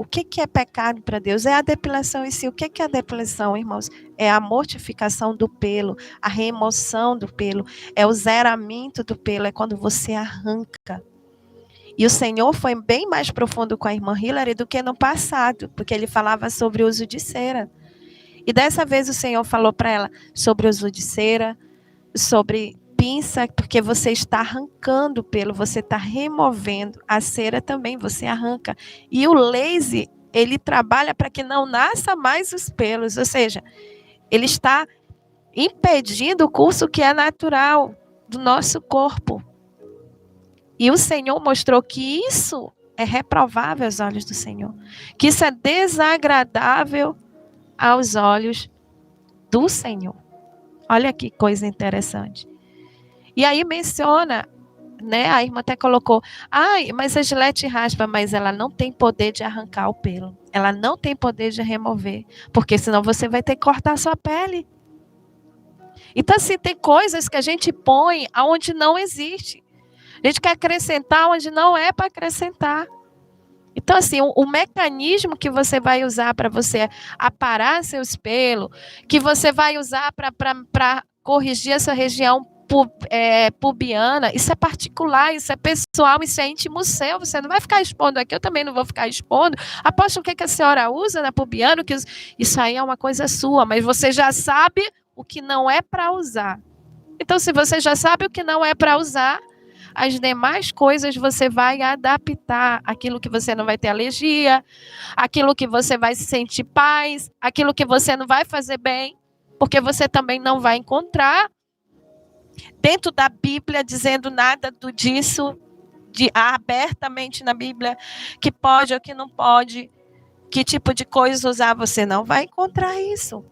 que é pecado para Deus? É a depilação em si. O que é a depilação, irmãos? É a mortificação do pelo, a remoção do pelo, é o zeramento do pelo, é quando você arranca. E o Senhor foi bem mais profundo com a irmã Hilary do que no passado, porque Ele falava sobre o uso de cera. E dessa vez o Senhor falou para ela sobre o uso de cera, sobre pinça, porque você está arrancando o pelo, você está removendo. A cera também você arranca. E o laser, ele trabalha para que não nasça mais os pelos, ou seja, ele está impedindo o curso que é natural do nosso corpo. E o Senhor mostrou que isso é reprovável aos olhos do Senhor, que isso é desagradável aos olhos do Senhor. Olha que coisa interessante. E aí menciona né? A irmã até colocou, ai, mas a Gillette raspa, mas ela não tem poder de arrancar o pelo. Ela não tem poder de remover, porque senão você vai ter que cortar a sua pele. Então, assim, tem coisas que a gente põe aonde não existe. A gente quer acrescentar onde não é para acrescentar. Então, assim, o mecanismo que você vai usar para você aparar seus pelos, que você vai usar para corrigir essa região pubiana, isso é particular, isso é pessoal, isso é íntimo seu. Você não vai ficar expondo aqui, eu também não vou ficar expondo. Aposto o que a senhora usa na pubiana, isso aí é uma coisa sua, mas você já sabe o que não é para usar. Então, se você já sabe o que não é para usar, as demais coisas você vai adaptar, aquilo que você não vai ter alergia, aquilo que você vai se sentir paz, aquilo que você não vai fazer bem, porque você também não vai encontrar dentro da Bíblia dizendo nada disso, abertamente na Bíblia, que pode ou que não pode, que tipo de coisa usar, você não vai encontrar isso.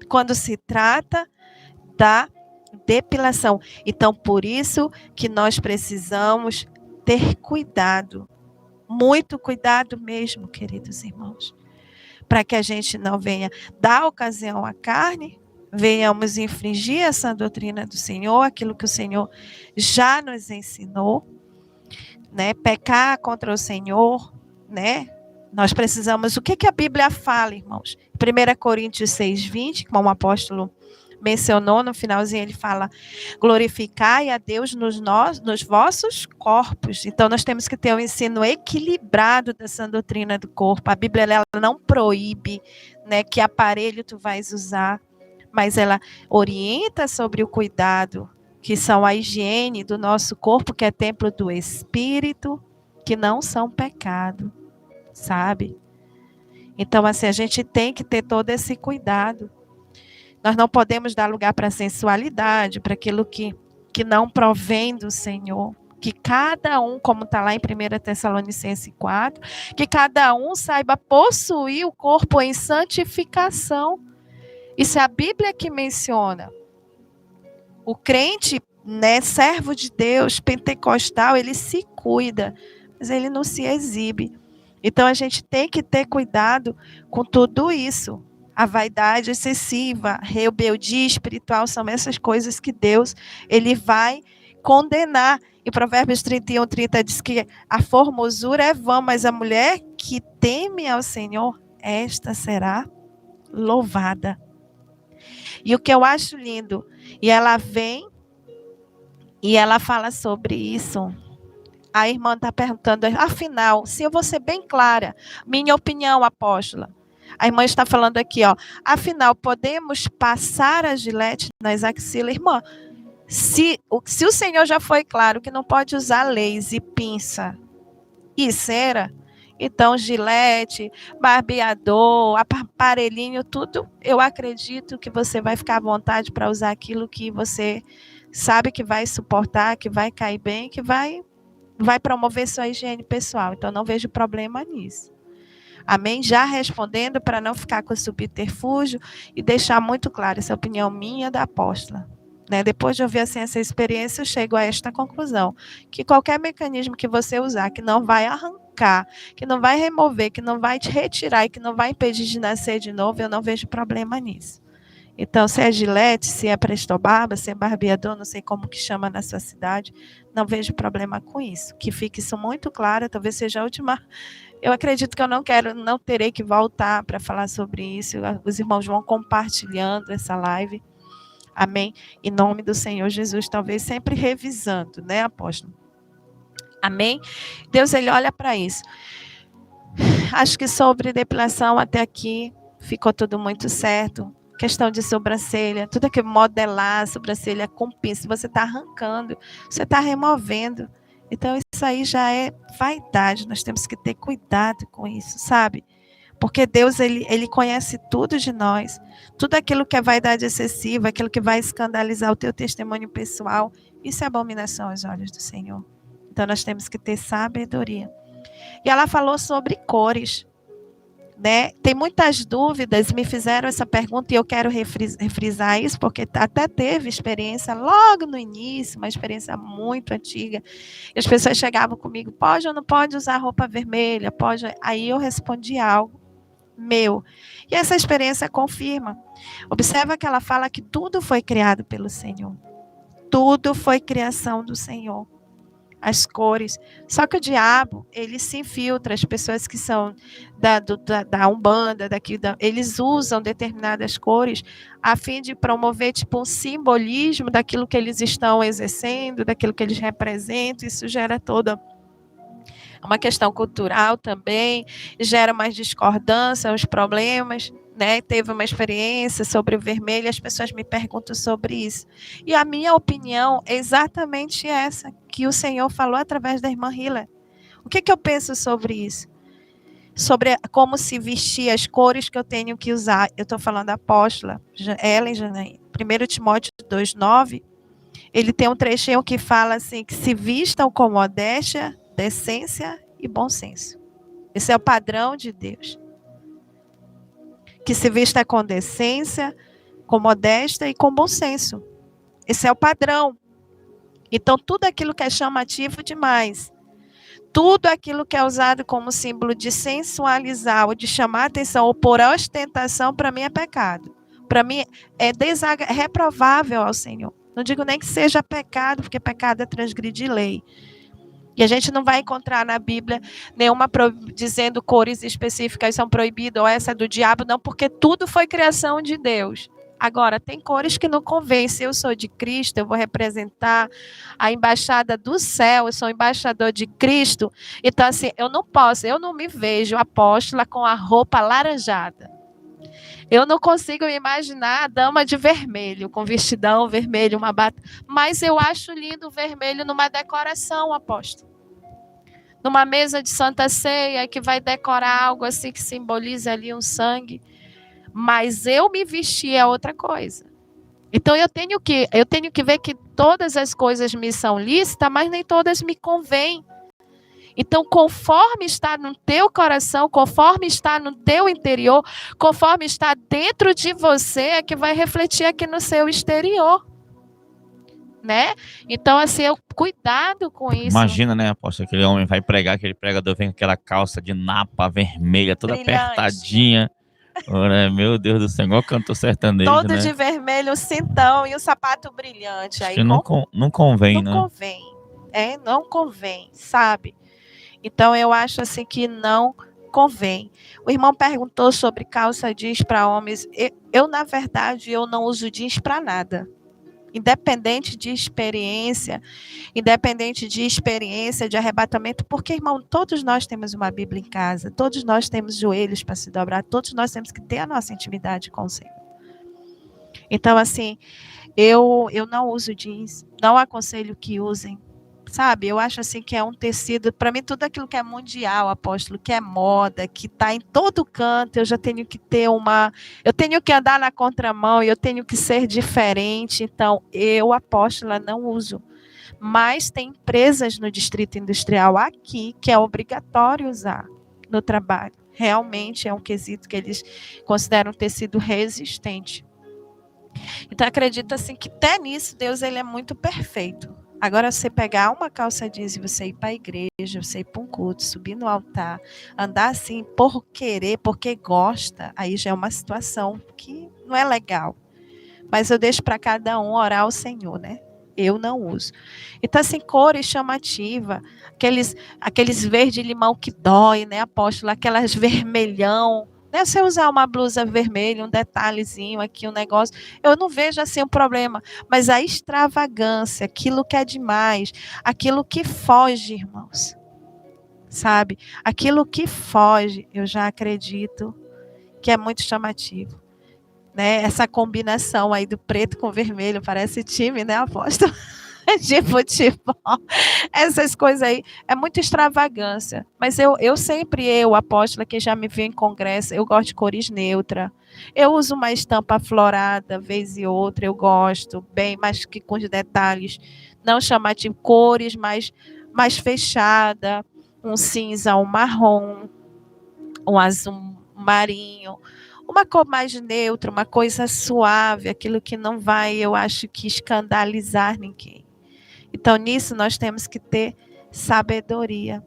Quando se trata da depilação. Então, por isso que nós precisamos ter cuidado, muito cuidado mesmo, queridos irmãos, para que a gente não venha dar ocasião à carne, venhamos infringir essa doutrina do Senhor, aquilo que o Senhor já nos ensinou, né? Pecar contra o Senhor, né? Nós precisamos, o que a Bíblia fala, irmãos? 1 Coríntios 6:20, como o apóstolo mencionou no finalzinho, ele fala: glorificai a Deus nos vossos corpos. Então nós temos que ter um ensino equilibrado dessa doutrina do corpo. A Bíblia ela não proíbe, né, que aparelho tu vais usar, mas ela orienta sobre o cuidado, que são a higiene do nosso corpo, que é templo do Espírito, que não são pecado, sabe? Então assim, a gente tem que ter todo esse cuidado. Nós não podemos dar lugar para a sensualidade, para aquilo que não provém do Senhor. Que cada um, como está lá em 1 Tessalonicenses 4, que cada um saiba possuir o corpo em santificação. Isso é a Bíblia que menciona. O crente, né, servo de Deus, pentecostal, ele se cuida, mas ele não se exibe. Então a gente tem que ter cuidado com tudo isso. A vaidade excessiva, a rebeldia espiritual, são essas coisas que Deus ele vai condenar. E Provérbios 31:30 diz que a formosura é vã, mas a mulher que teme ao Senhor, esta será louvada. E o que eu acho lindo, e ela vem e ela fala sobre isso. A irmã está perguntando, afinal, se eu vou ser bem clara, minha opinião, apóstola. A irmã está falando aqui, ó. Afinal, podemos passar a Gillette nas axilas? Irmã, se o Senhor já foi claro que não pode usar laser, pinça e cera, então Gillette, barbeador, aparelhinho, tudo, eu acredito que você vai ficar à vontade para usar aquilo que você sabe que vai suportar, que vai cair bem, que vai promover sua higiene pessoal. Então, não vejo problema nisso. Amém? Já respondendo para não ficar com subterfúgio e deixar muito claro, essa opinião minha da apóstola. Né? Depois de ouvir assim, essa experiência, eu chego a esta conclusão, que qualquer mecanismo que você usar, que não vai arrancar, que não vai remover, que não vai te retirar e que não vai impedir de nascer de novo, eu não vejo problema nisso. Então, se é Gillette, se é Prestobarba, se é barbeador, não sei como que chama na sua cidade, não vejo problema com isso. Que fique isso muito claro, talvez seja a última. Eu acredito que eu não terei que voltar para falar sobre isso. Os irmãos vão compartilhando essa live. Amém? Em nome do Senhor Jesus, talvez sempre revisando, né, apóstolo? Amém? Deus, ele olha para isso. Acho que sobre depilação até aqui ficou tudo muito certo. Questão de sobrancelha, tudo aquilo, modelar a sobrancelha com pinça, você está arrancando, você está removendo. Então, isso aí já é vaidade, nós temos que ter cuidado com isso, sabe? Porque Deus, ele conhece tudo de nós, tudo aquilo que é vaidade excessiva, aquilo que vai escandalizar o teu testemunho pessoal, isso é abominação aos olhos do Senhor. Então, nós temos que ter sabedoria. E ela falou sobre cores. né? Tem muitas dúvidas, me fizeram essa pergunta e eu quero refrisar isso, porque até teve experiência logo no início, uma experiência muito antiga, e as pessoas chegavam comigo, pode ou não pode usar roupa vermelha? Pode? Aí eu respondi algo meu, e essa experiência confirma. Observa que ela fala que tudo foi criado pelo Senhor, tudo foi criação do Senhor. As cores. Só que o diabo, ele se infiltra, as pessoas que são da Umbanda, eles usam determinadas cores a fim de promover tipo um simbolismo daquilo que eles estão exercendo, daquilo que eles representam. Isso gera toda uma questão cultural também, gera mais discordância, os problemas. Né, teve uma experiência sobre o vermelho, as pessoas me perguntam sobre isso. E a minha opinião é exatamente essa, que o Senhor falou através da irmã Hila. O que eu penso sobre isso? Sobre como se vestir, as cores que eu tenho que usar. Eu estou falando da apóstola Ellen Janaína. 1 Timóteo 2,9, ele tem um trechinho que fala assim, que se vistam com modéstia, decência e bom senso. Esse é o padrão de Deus. Que se vista com decência, com modéstia e com bom senso. Esse é o padrão. Então, tudo aquilo que é chamativo demais, tudo aquilo que é usado como símbolo de sensualizar, ou de chamar atenção, ou por ostentação, para mim é pecado. Para mim é reprovável ao Senhor. Não digo nem que seja pecado, porque pecado é transgredir lei. E a gente não vai encontrar na Bíblia nenhuma dizendo cores específicas são proibidas, ou essa é do diabo, não, porque tudo foi criação de Deus. Agora, tem cores que não convém. Se eu sou de Cristo, eu vou representar a embaixada do céu, eu sou embaixador de Cristo. Então, assim, eu não me vejo apóstola com a roupa laranjada. Eu não consigo me imaginar a dama de vermelho, com vestidão vermelho, uma bata. Mas eu acho lindo o vermelho numa decoração, apóstolo. Numa mesa de Santa Ceia, que vai decorar algo assim que simboliza ali um sangue. Mas eu me vestir é outra coisa. Então eu tenho que ver que todas as coisas me são lícitas, mas nem todas me convêm. Então, conforme está no teu coração, conforme está no teu interior, conforme está dentro de você, é que vai refletir aqui no seu exterior. Né? Então, assim, cuidado com isso. Imagina, né, apóstolo, aquele homem vai pregar, aquele pregador vem com aquela calça de napa vermelha, toda brilhante, apertadinha. Ora, meu Deus do céu, igual cantor sertanejo, todo né? de vermelho, o cintão e o sapato brilhante. Acho Aí que não convém, né? Não convém. Não convém, sabe? Então, eu acho assim que não convém. O irmão perguntou sobre calça jeans para homens. Eu, na verdade, eu não uso jeans para nada. Independente de experiência, de arrebatamento, porque, irmão, todos nós temos uma Bíblia em casa, todos nós temos joelhos para se dobrar, todos nós temos que ter a nossa intimidade com o Senhor. Então, assim, eu não uso jeans, não aconselho que usem, sabe? Eu acho assim que é um tecido, para mim tudo aquilo que é mundial, apóstolo, que é moda, que está em todo canto, eu já tenho que ter eu tenho que andar na contramão, e eu tenho que ser diferente. Então, eu, apóstola, não uso. Mas tem empresas no Distrito Industrial aqui que é obrigatório usar no trabalho. Realmente é um quesito que eles consideram um tecido resistente. Então, acredito assim que até nisso Deus ele é muito perfeito. Agora, você pegar uma calça jeans e você ir para a igreja, você ir para um culto, subir no altar, andar assim por querer, porque gosta, aí já é uma situação que não é legal. Mas eu deixo para cada um orar ao Senhor, né? Eu não uso. Então, assim, cores chamativas, aqueles verde-limão que dói, né, apóstolo? Aquelas vermelhão. Né? Você usar uma blusa vermelha, um detalhezinho aqui, um negócio, eu não vejo assim um problema. Mas a extravagância, aquilo que é demais, aquilo que foge, irmãos, sabe? Aquilo que foge, eu já acredito que é muito chamativo. Né? Essa combinação aí do preto com vermelho, parece time, né, apóstolo? De futebol, essas coisas aí, é muita extravagância, mas eu sempre, apóstola, que já me vi em congresso, eu gosto de cores neutras, eu uso uma estampa florada, vez e outra, eu gosto, bem, mas que com os detalhes, não chamativo, cores mais fechada, um cinza, um marrom, um azul marinho, uma cor mais neutra, uma coisa suave, aquilo que não vai, eu acho que escandalizar ninguém. Então, nisso nós temos que ter sabedoria,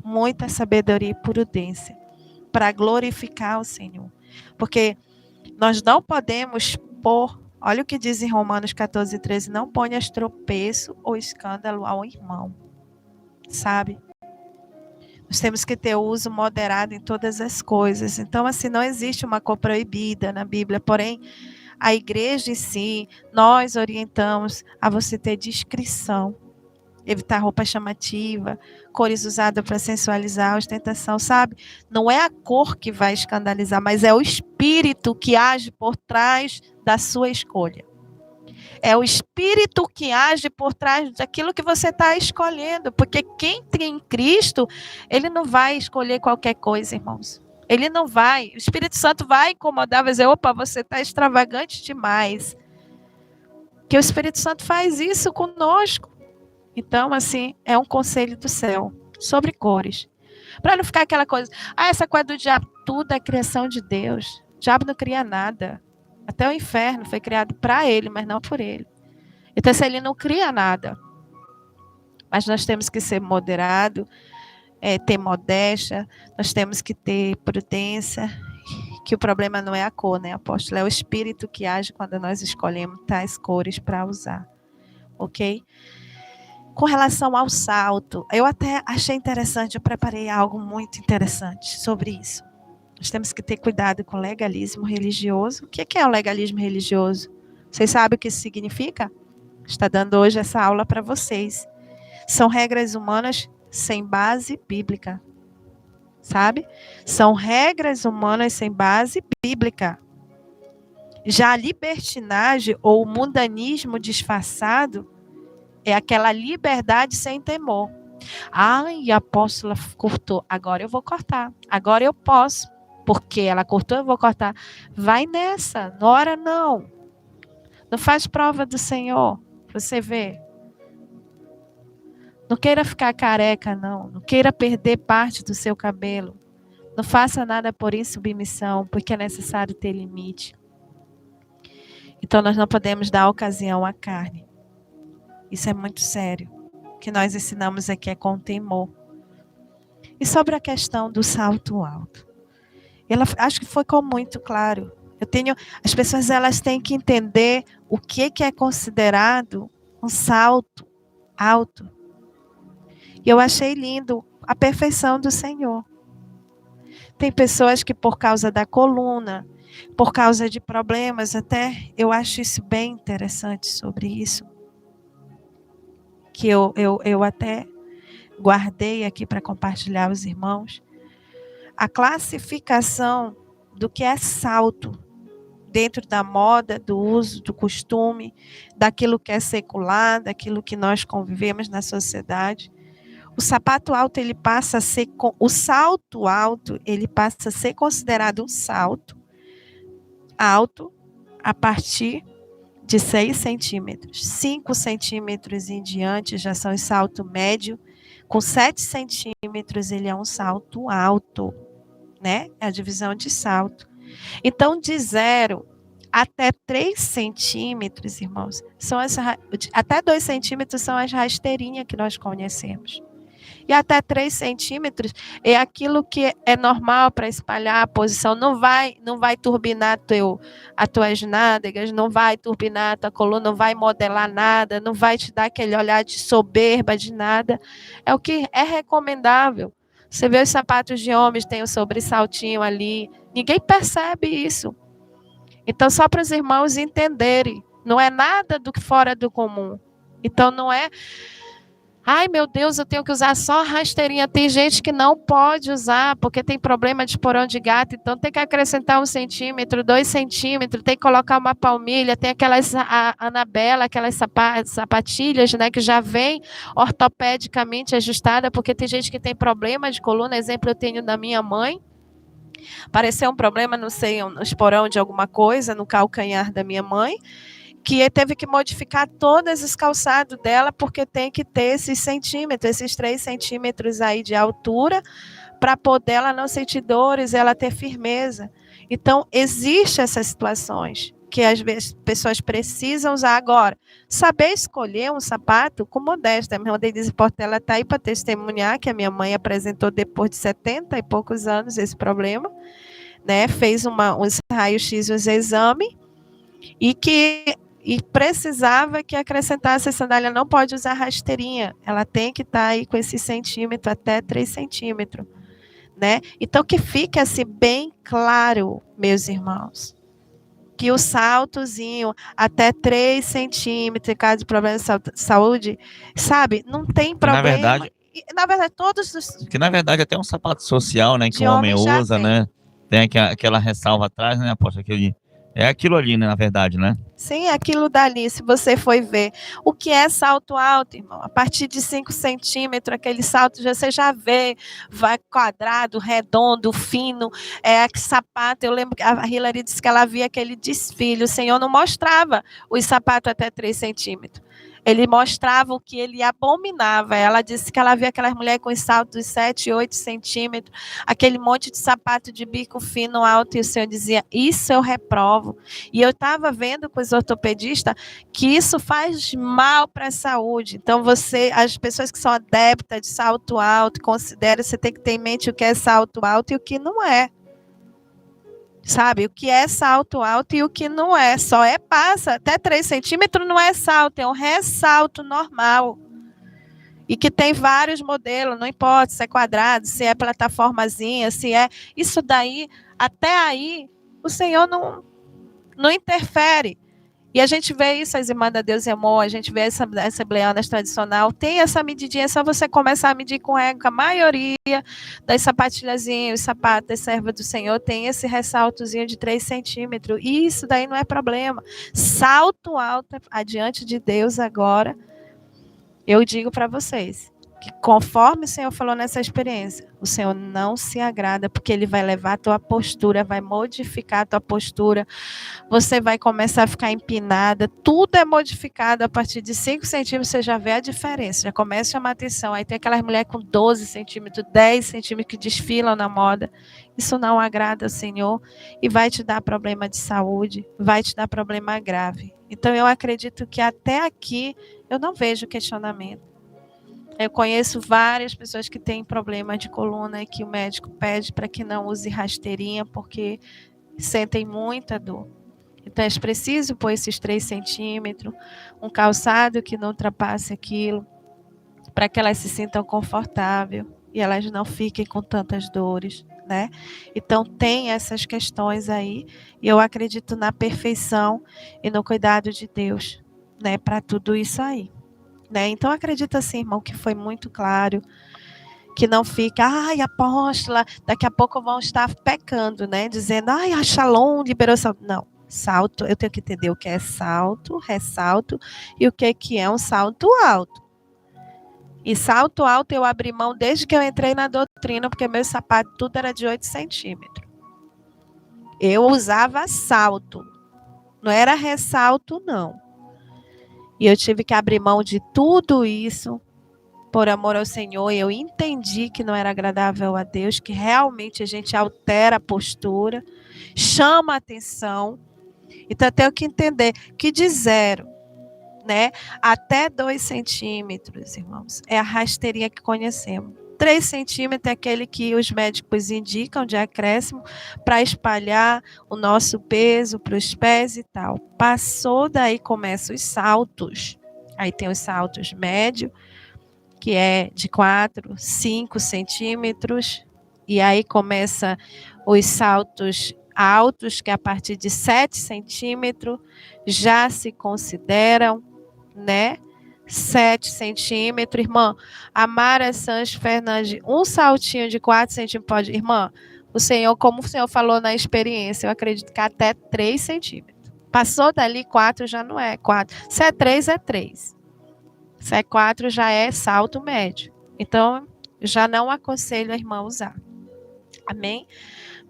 muita sabedoria e prudência, para glorificar o Senhor. Porque nós não podemos pôr, olha o que diz em Romanos 14:13, não ponhas tropeço ou escândalo ao irmão, sabe? Nós temos que ter o uso moderado em todas as coisas. Então, assim, não existe uma cor proibida na Bíblia, porém, a igreja em si, nós orientamos a você ter discrição, evitar roupa chamativa, cores usadas para sensualizar, ostentação, sabe? Não é a cor que vai escandalizar, mas é o espírito que age por trás da sua escolha. É o espírito que age por trás daquilo que você está escolhendo, porque quem tem em Cristo, ele não vai escolher qualquer coisa, irmãos. Ele não vai. O Espírito Santo vai incomodar, vai dizer, opa, você está extravagante demais. Que o Espírito Santo faz isso conosco. Então, assim, é um conselho do céu sobre cores. Para não ficar aquela coisa, essa coisa do diabo, tudo é criação de Deus. O diabo não cria nada. Até o inferno foi criado para ele, mas não por ele. Então, se ele não cria nada. Mas nós temos que ser moderado, ter modéstia, nós temos que ter prudência, que o problema não é a cor, né, apóstolo? É o espírito que age quando nós escolhemos tais cores para usar. Ok? Com relação ao salto, eu até achei interessante, eu preparei algo muito interessante sobre isso. Nós temos que ter cuidado com o legalismo religioso. O que é o legalismo religioso? Vocês sabem o que isso significa? Está dando hoje essa aula para vocês. São regras humanas sem base bíblica. Sabe? São regras humanas sem base bíblica. Já a libertinagem ou o mundanismo disfarçado é aquela liberdade sem temor. Ai, a apóstola cortou. Agora eu vou cortar. Agora eu posso. Porque ela cortou, eu vou cortar. Vai nessa. Não ora não. Não faz prova do Senhor. Você vê. Não queira ficar careca, não. Não queira perder parte do seu cabelo. Não faça nada por insubmissão, porque é necessário ter limite. Então nós não podemos dar ocasião à carne. Isso é muito sério. O que nós ensinamos aqui é com temor. E sobre a questão do salto alto. Acho que ficou muito claro. As pessoas elas têm que entender o que é considerado um salto alto. E eu achei lindo a perfeição do Senhor. Tem pessoas que por causa da coluna, por causa de problemas, até eu acho isso bem interessante sobre isso. Que eu até guardei aqui para compartilhar aos irmãos. A classificação do que é salto dentro da moda, do uso, do costume, daquilo que é secular, daquilo que nós convivemos na sociedade. O sapato alto, ele passa a ser, o salto alto, ele passa a ser considerado um salto alto a partir de 6 centímetros. 5 centímetros em diante já são salto médio. Com 7 centímetros, ele é um salto alto, né? É a divisão de salto. Então, de 0 até 3 centímetros, irmãos, até 2 centímetros são as rasteirinhas que nós conhecemos. E até 3 centímetros é aquilo que é normal para espalhar a posição. Não vai turbinar as tuas nádegas, não vai turbinar a tua coluna, não vai modelar nada, não vai te dar aquele olhar de soberba, de nada. É o que é recomendável. Você vê os sapatos de homens, tem o sobressaltinho ali. Ninguém percebe isso. Então, só para os irmãos entenderem. Não é nada do que fora do comum. Então, não é... Ai, meu Deus, eu tenho que usar só rasteirinha. Tem gente que não pode usar, porque tem problema de porão de gato. Então, tem que acrescentar 1 centímetro, 2 centímetros. Tem que colocar uma palmilha. Tem aquelas Anabela, aquelas sapatilhas, né, que já vem ortopedicamente ajustada, porque tem gente que tem problema de coluna. Exemplo, eu tenho da minha mãe. Apareceu um problema, não sei, no esporão de alguma coisa, no calcanhar da minha mãe, que teve que modificar todos os calçados dela, porque tem que ter esses centímetros, esses 3 centímetros aí de altura, para poder ela não sentir dores, ela ter firmeza. Então, existem essas situações que às vezes pessoas precisam usar agora. Saber escolher um sapato com modéstia. A minha irmã Denise Portela está aí para testemunhar que a minha mãe apresentou depois de 70 e poucos anos esse problema, né? Fez uns raios-x, uns exames, e precisava que acrescentasse a sandália. Não pode usar rasteirinha, ela tem que estar aí com esse centímetro, até 3 centímetros, né? Então, que fique assim bem claro, meus irmãos, que o saltozinho até 3 centímetros, em caso de problema de saúde, sabe, não tem problema. Na verdade, todos os... Que na verdade até um sapato social, né, que o homem usa, né? Tem aquela ressalva atrás, né, apóstolo? É aquilo ali, né, na verdade, né? Sim, aquilo dali, se você for ver. O que é salto alto, irmão? A partir de 5 centímetros, aquele salto, você já vê, vai quadrado, redondo, fino, sapato. Eu lembro que a Hilary disse que ela via aquele desfile, o Senhor não mostrava os sapatos até 3 centímetros. Ele mostrava o que ele abominava. Ela disse que ela via aquelas mulheres com saltos de 7, 8 centímetros, aquele monte de sapato de bico fino, alto, e o Senhor dizia, isso eu reprovo. E eu estava vendo com os ortopedistas que isso faz mal para a saúde. Então, as pessoas que são adeptas de salto alto, você tem que ter em mente o que é salto alto e o que não é. Sabe, o que é salto alto e o que não é. Passa, até 3 centímetros não é salto, é um ressalto normal. E que tem vários modelos, não importa se é quadrado, se é plataformazinha, se é... Isso daí, até aí, o Senhor não interfere. E a gente vê isso, as irmãs da Deus e Amor, a gente vê essa assembleianas tradicional, tem essa medidinha, é só você começar a medir com ego. A maioria das sapatilhazinhas, os sapatos da serva do Senhor, tem esse ressaltozinho de 3 centímetros. E isso daí não é problema. Salto alto adiante de Deus agora, eu digo para vocês, que conforme o Senhor falou nessa experiência, o Senhor não se agrada, porque Ele vai levar a tua postura, vai modificar a tua postura, você vai começar a ficar empinada, tudo é modificado a partir de 5 centímetros, você já vê a diferença, já começa a chamar atenção. Aí tem aquelas mulheres com 12 centímetros, 10 centímetros que desfilam na moda. Isso não agrada ao Senhor e vai te dar problema de saúde, vai te dar problema grave. Então eu acredito que até aqui eu não vejo questionamento. Eu conheço várias pessoas que têm problema de coluna e que o médico pede para que não use rasteirinha porque sentem muita dor. Então, eles precisam pôr esses 3 centímetros, um calçado que não ultrapasse aquilo, para que elas se sintam confortáveis e elas não fiquem com tantas dores, né? Então, tem essas questões aí, e eu acredito na perfeição e no cuidado de Deus, né, para tudo isso aí. Né? Então, acredito assim, irmão, que foi muito claro, que não fica, ai, apóstola, daqui a pouco vão estar pecando, né? Dizendo, ai, a Shalom liberou salto. Não, salto, eu tenho que entender o que é salto, ressalto, e o que é um salto alto. E salto alto eu abri mão desde que eu entrei na doutrina, porque meu sapato tudo era de 8 centímetros. Eu usava salto, não era ressalto, não. E eu tive que abrir mão de tudo isso por amor ao Senhor. E eu entendi que não era agradável a Deus, que realmente a gente altera a postura, chama a atenção. Então eu tenho que entender que de 0, né, até 2 centímetros, irmãos, é a rasteirinha que conhecemos. 3 centímetros é aquele que os médicos indicam de acréscimo para espalhar o nosso peso para os pés e tal. Passou daí, começam os saltos. Aí tem os saltos médios, que é de 4, 5 centímetros. E aí começa os saltos altos, que a partir de 7 centímetros já se consideram, né? 7 centímetros, irmã. A Mara Sanches Fernandes, um saltinho de 4 centímetros pode... Irmã, o Senhor, como o Senhor falou na experiência, eu acredito que até 3 centímetros. Passou dali 4 já não é 4. Se é 3, é 3. Se é 4, já é salto médio. Então, já não aconselho a irmã usar. Amém?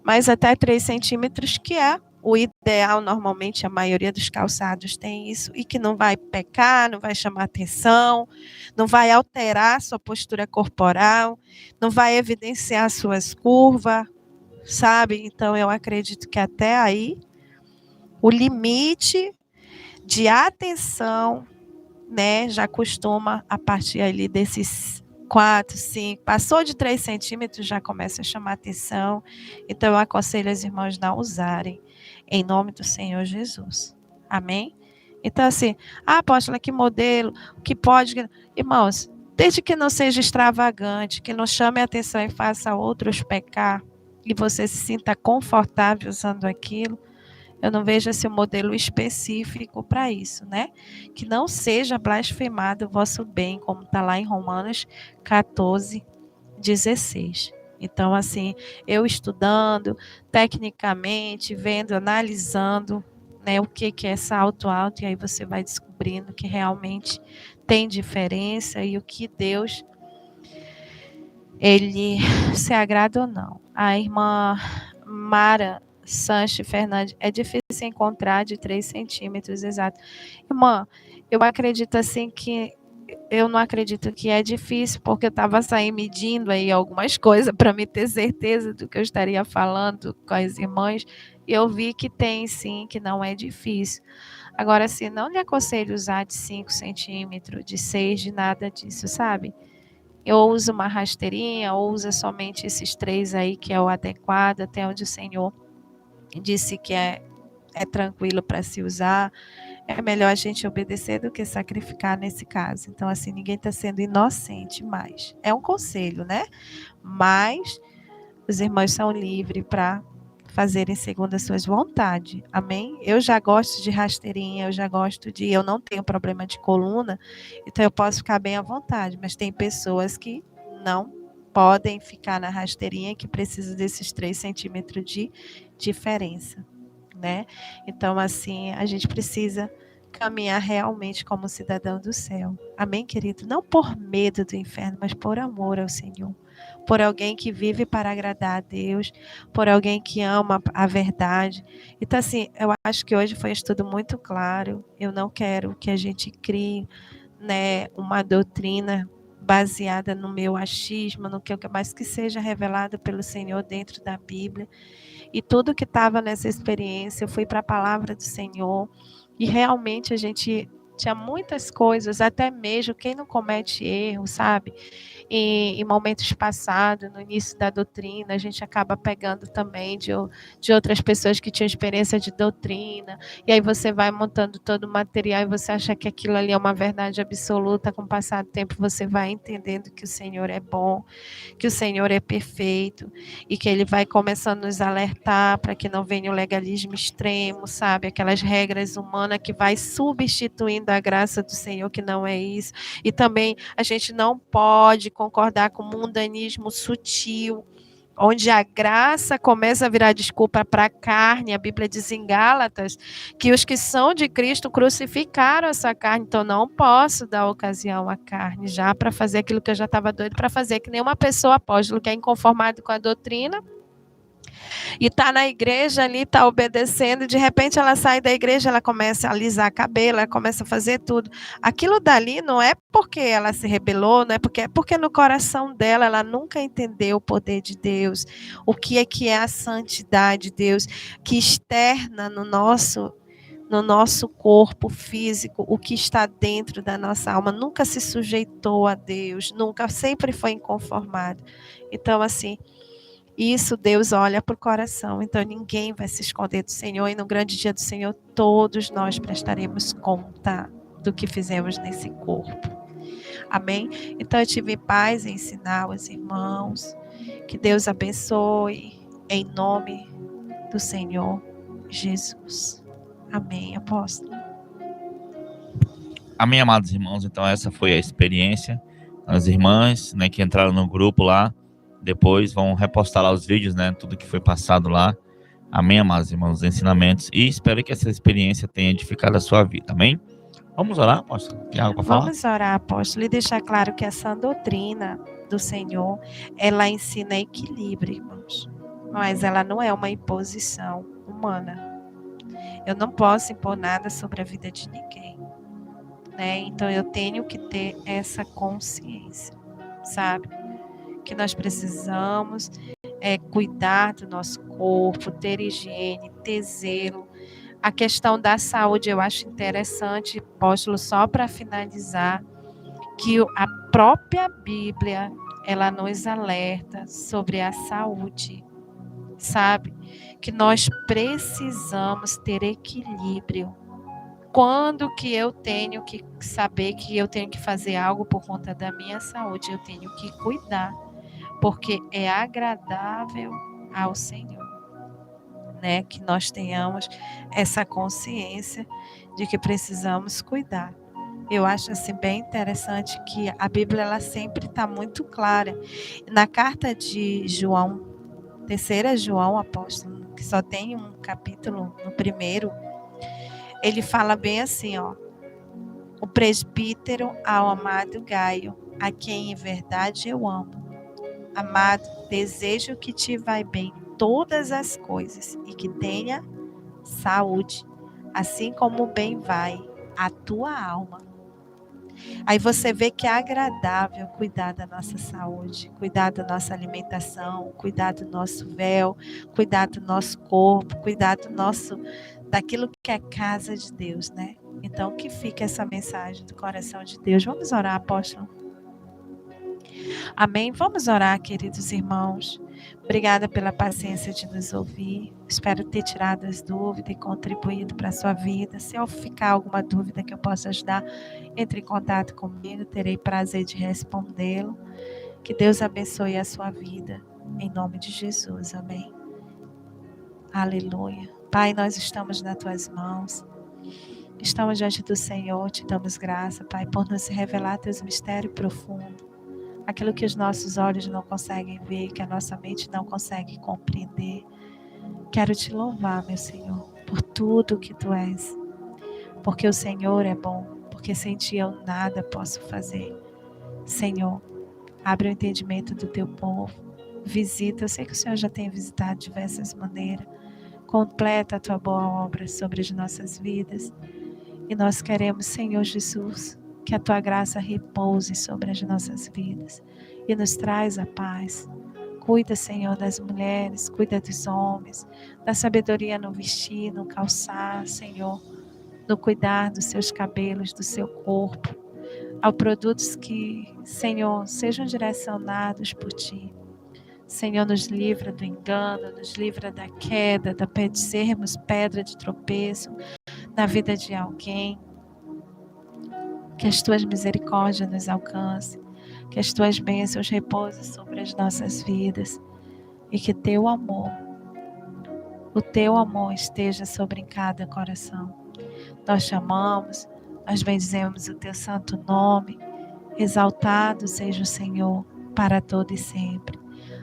Mas até 3 centímetros, que é o ideal, normalmente, a maioria dos calçados tem isso, e que não vai pecar, não vai chamar atenção, não vai alterar sua postura corporal, não vai evidenciar suas curvas, sabe? Então, eu acredito que até aí, o limite de atenção, né, já costuma, a partir ali desses 4, 5, passou de 3 centímetros, já começa a chamar atenção. Então, eu aconselho as irmãs não usarem, em nome do Senhor Jesus. Amém? Então, assim, apóstola, que modelo, que pode... Irmãos, desde que não seja extravagante, que não chame a atenção e faça outros pecar, e você se sinta confortável usando aquilo, eu não vejo esse modelo específico para isso, né? Que não seja blasfemado o vosso bem, como está lá em Romanos 14, 16. Então, assim, eu estudando tecnicamente, vendo, analisando, né, o que é salto alto, e aí você vai descobrindo que realmente tem diferença e o que Deus, ele se agrada ou não. A irmã Mara Sanches Fernandes, é difícil encontrar de 3 centímetros, exato. Irmã, eu acredito assim que eu não acredito que é difícil, porque eu estava medindo aí algumas coisas para me ter certeza do que eu estaria falando com as irmãs, e eu vi que tem sim, que não é difícil. Agora, assim, não lhe aconselho usar de 5 centímetros, de 6, de nada disso, sabe? Eu uso uma rasteirinha, ou usa somente esses 3 aí, que é o adequado, até onde o Senhor disse que é tranquilo para se usar. É melhor a gente obedecer do que sacrificar nesse caso. Então, assim, ninguém está sendo inocente mais. É um conselho, né? Mas os irmãos são livres para fazerem segundo as suas vontades. Amém? Eu já gosto de rasteirinha, eu não tenho problema de coluna, então eu posso ficar bem à vontade, mas tem pessoas que não podem ficar na rasteirinha, que precisam desses 3 centímetros de diferença, né? Então, assim, a gente precisa caminhar realmente como cidadão do céu. Amém, querido? Não por medo do inferno, mas por amor ao Senhor. Por alguém que vive para agradar a Deus, por alguém que ama a verdade. Então, assim, eu acho que hoje foi um estudo muito claro. Eu não quero que a gente crie, né, uma doutrina baseada no meu achismo, no que mais que seja revelado pelo Senhor dentro da Bíblia. E tudo que estava nessa experiência, eu fui para a palavra do Senhor, e realmente a gente tinha muitas coisas, até mesmo quem não comete erro, sabe? Em momentos passados, no início da doutrina, a gente acaba pegando também de outras pessoas que tinham experiência de doutrina, e aí você vai montando todo o material e você acha que aquilo ali é uma verdade absoluta. Com o passar do tempo você vai entendendo que o Senhor é bom, que o Senhor é perfeito, e que Ele vai começando a nos alertar para que não venha o legalismo extremo, sabe? Aquelas regras humanas que vai substituindo a graça do Senhor, que não é isso. E também a gente não pode concordar com o mundanismo sutil, onde a graça começa a virar desculpa para a carne. A Bíblia diz em Gálatas que os que são de Cristo crucificaram essa carne, então não posso dar ocasião à carne já para fazer aquilo que eu já estava doido para fazer, que nem uma pessoa apóstolo que é inconformado com a doutrina e está na igreja ali, está obedecendo, de repente ela sai da igreja, ela começa a alisar cabelo, ela começa a fazer tudo. Aquilo dali não é porque ela se rebelou, não é porque no coração dela ela nunca entendeu o poder de Deus, o que é a santidade de Deus, que externa no nosso corpo físico, o que está dentro da nossa alma, nunca se sujeitou a Deus, nunca, sempre foi inconformado. Então, assim, isso Deus olha para o coração, então ninguém vai se esconder do Senhor, e no grande dia do Senhor todos nós prestaremos conta do que fizemos nesse corpo. Amém? Então eu tive paz em ensinar aos irmãos, que Deus abençoe em nome do Senhor Jesus. Amém, apóstolo. Amém, amados irmãos. Então essa foi a experiência. As irmãs, né, que entraram no grupo lá, depois vão repostar lá os vídeos, né? Tudo que foi passado lá. Amém, amados irmãos, os ensinamentos. E espero que essa experiência tenha edificado a sua vida. Amém? Vamos orar, apóstolo? Tem algo para falar? Vamos orar, apóstolo, e deixar claro que essa doutrina do Senhor, ela ensina equilíbrio, irmãos. Mas ela não é uma imposição humana. Eu não posso impor nada sobre a vida de ninguém, né? Então eu tenho que ter essa consciência, sabe? Que nós precisamos cuidar do nosso corpo, ter higiene, ter zelo. A questão da saúde eu acho interessante, apóstolo, só para finalizar, que a própria Bíblia, ela nos alerta sobre a saúde, sabe? Que nós precisamos ter equilíbrio. Quando que eu tenho que saber que eu tenho que fazer algo por conta da minha saúde? Eu tenho que cuidar, porque é agradável ao Senhor, né? Que nós tenhamos essa consciência de que precisamos cuidar. Eu acho assim bem interessante que a Bíblia ela sempre está muito clara. Na carta de João, 3 João, apóstolo, que só tem um capítulo no primeiro, ele fala bem assim, ó: o presbítero ao amado Gaio, a quem em verdade eu amo. Amado, desejo que te vai bem todas as coisas e que tenha saúde, assim como bem vai a tua alma. Aí você vê que é agradável cuidar da nossa saúde, cuidar da nossa alimentação, cuidar do nosso véu, cuidar do nosso corpo, cuidar daquilo que é casa de Deus, né? Então que fique essa mensagem do coração de Deus. Vamos orar, apóstolo? Amém? Vamos orar, queridos irmãos. Obrigada pela paciência de nos ouvir. Espero ter tirado as dúvidas e contribuído para a sua vida. Se eu ficar alguma dúvida que eu possa ajudar, entre em contato comigo. Terei prazer de respondê-lo. Que Deus abençoe a sua vida. Em nome de Jesus. Amém. Aleluia. Pai, nós estamos nas tuas mãos. Estamos diante do Senhor. Te damos graça, Pai, por nos revelar teus mistérios profundos. Aquilo que os nossos olhos não conseguem ver, que a nossa mente não consegue compreender. Quero te louvar, meu Senhor, por tudo que tu és. Porque o Senhor é bom, porque sem ti eu nada posso fazer. Senhor, abre o entendimento do teu povo. Visita, eu sei que o Senhor já tem visitado de diversas maneiras. Completa a tua boa obra sobre as nossas vidas. E nós queremos, Senhor Jesus, que a tua graça repouse sobre as nossas vidas e nos traz a paz. Cuida, Senhor, das mulheres, cuida dos homens, da sabedoria no vestir, no calçar, Senhor, no cuidar dos seus cabelos, do seu corpo, ao produtos que, Senhor, sejam direcionados por ti. Senhor, nos livra do engano, nos livra da queda, de sermos pedra de tropeço na vida de alguém. Que as tuas misericórdias nos alcancem, que as tuas bênçãos repousem sobre as nossas vidas e que teu amor, o teu amor esteja sobre cada coração. Nós chamamos, nós bendizemos o teu santo nome, exaltado seja o Senhor para todo e sempre.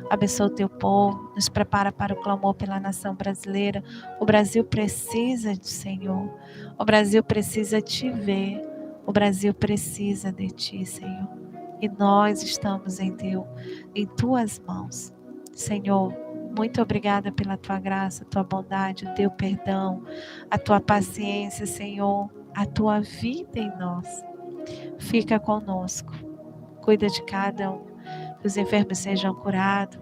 Abençoa o teu povo, nos prepara para o clamor pela nação brasileira. O Brasil precisa do Senhor, o Brasil precisa te ver. O Brasil precisa de ti, Senhor. E nós estamos em tuas mãos. Senhor, muito obrigada pela tua graça, a tua bondade, o teu perdão, a tua paciência, Senhor, a tua vida em nós. Fica conosco. Cuida de cada um. Que os enfermos sejam curados.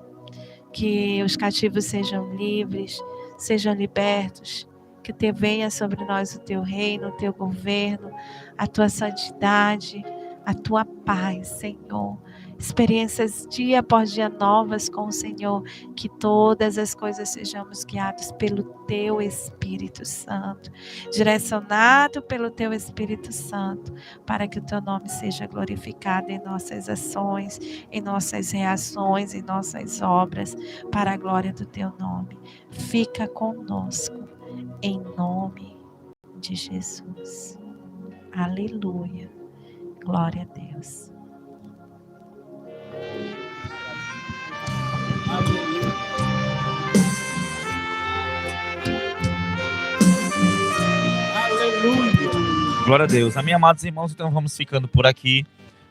Que os cativos sejam livres, sejam libertos. Que venha sobre nós o teu reino, o teu governo, a tua santidade, a tua paz, Senhor. Experiências dia após dia novas com o Senhor, que todas as coisas sejamos guiados pelo teu Espírito Santo, direcionado pelo teu Espírito Santo, para que o teu nome seja glorificado em nossas ações, em nossas reações, em nossas obras, para a glória do teu nome. Fica conosco. Em nome de Jesus. Aleluia. Glória a Deus. Aleluia. Glória a Deus. Amém, amados irmãos, então vamos ficando por aqui.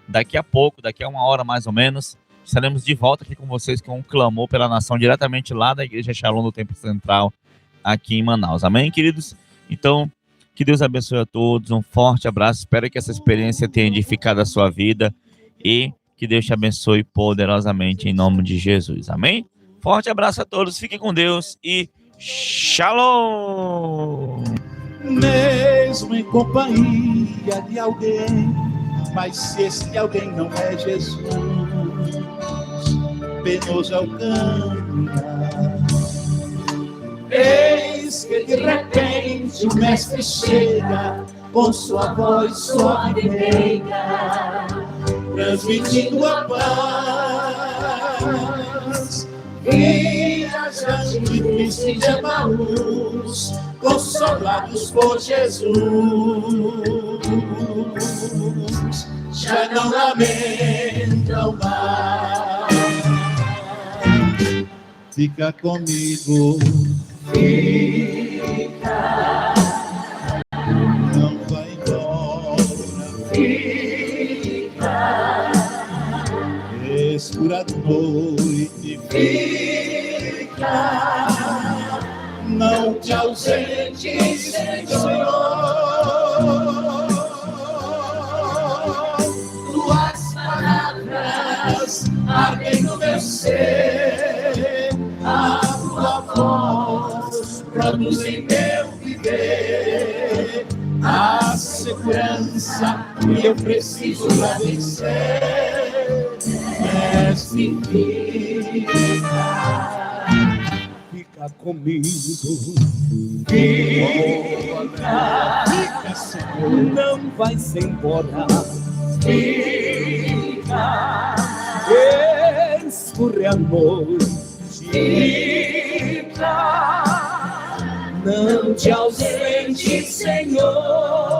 Daqui a pouco, daqui a 1 hora mais ou menos, estaremos de volta aqui com vocês com um clamor pela nação diretamente lá da Igreja Shalom do Templo Central, aqui em Manaus. Amém, queridos? Então, que Deus abençoe a todos, um forte abraço, espero que essa experiência tenha edificado a sua vida e que Deus te abençoe poderosamente em nome de Jesus, amém? Forte abraço a todos, fiquem com Deus e shalom! Mesmo em companhia de alguém, mas se esse alguém não é Jesus, penoso é o caminhar. Eis que de repente o mestre chega com sua voz suave e meiga, transmitindo a paz. Viajantes de Emaús, consolados por Jesus, já não lamentam mais. Fica comigo, fica, não vai embora, fica, escura noite, fica, não te ausentes, Senhor. Tuas palavras ardem no meu ser, a tua voz produz em meu viver a segurança que eu preciso pra vencer. Mestre, fica comigo, fica, Senhor, não vais embora, fica, escure amor, fica, não te ausentes, Senhor.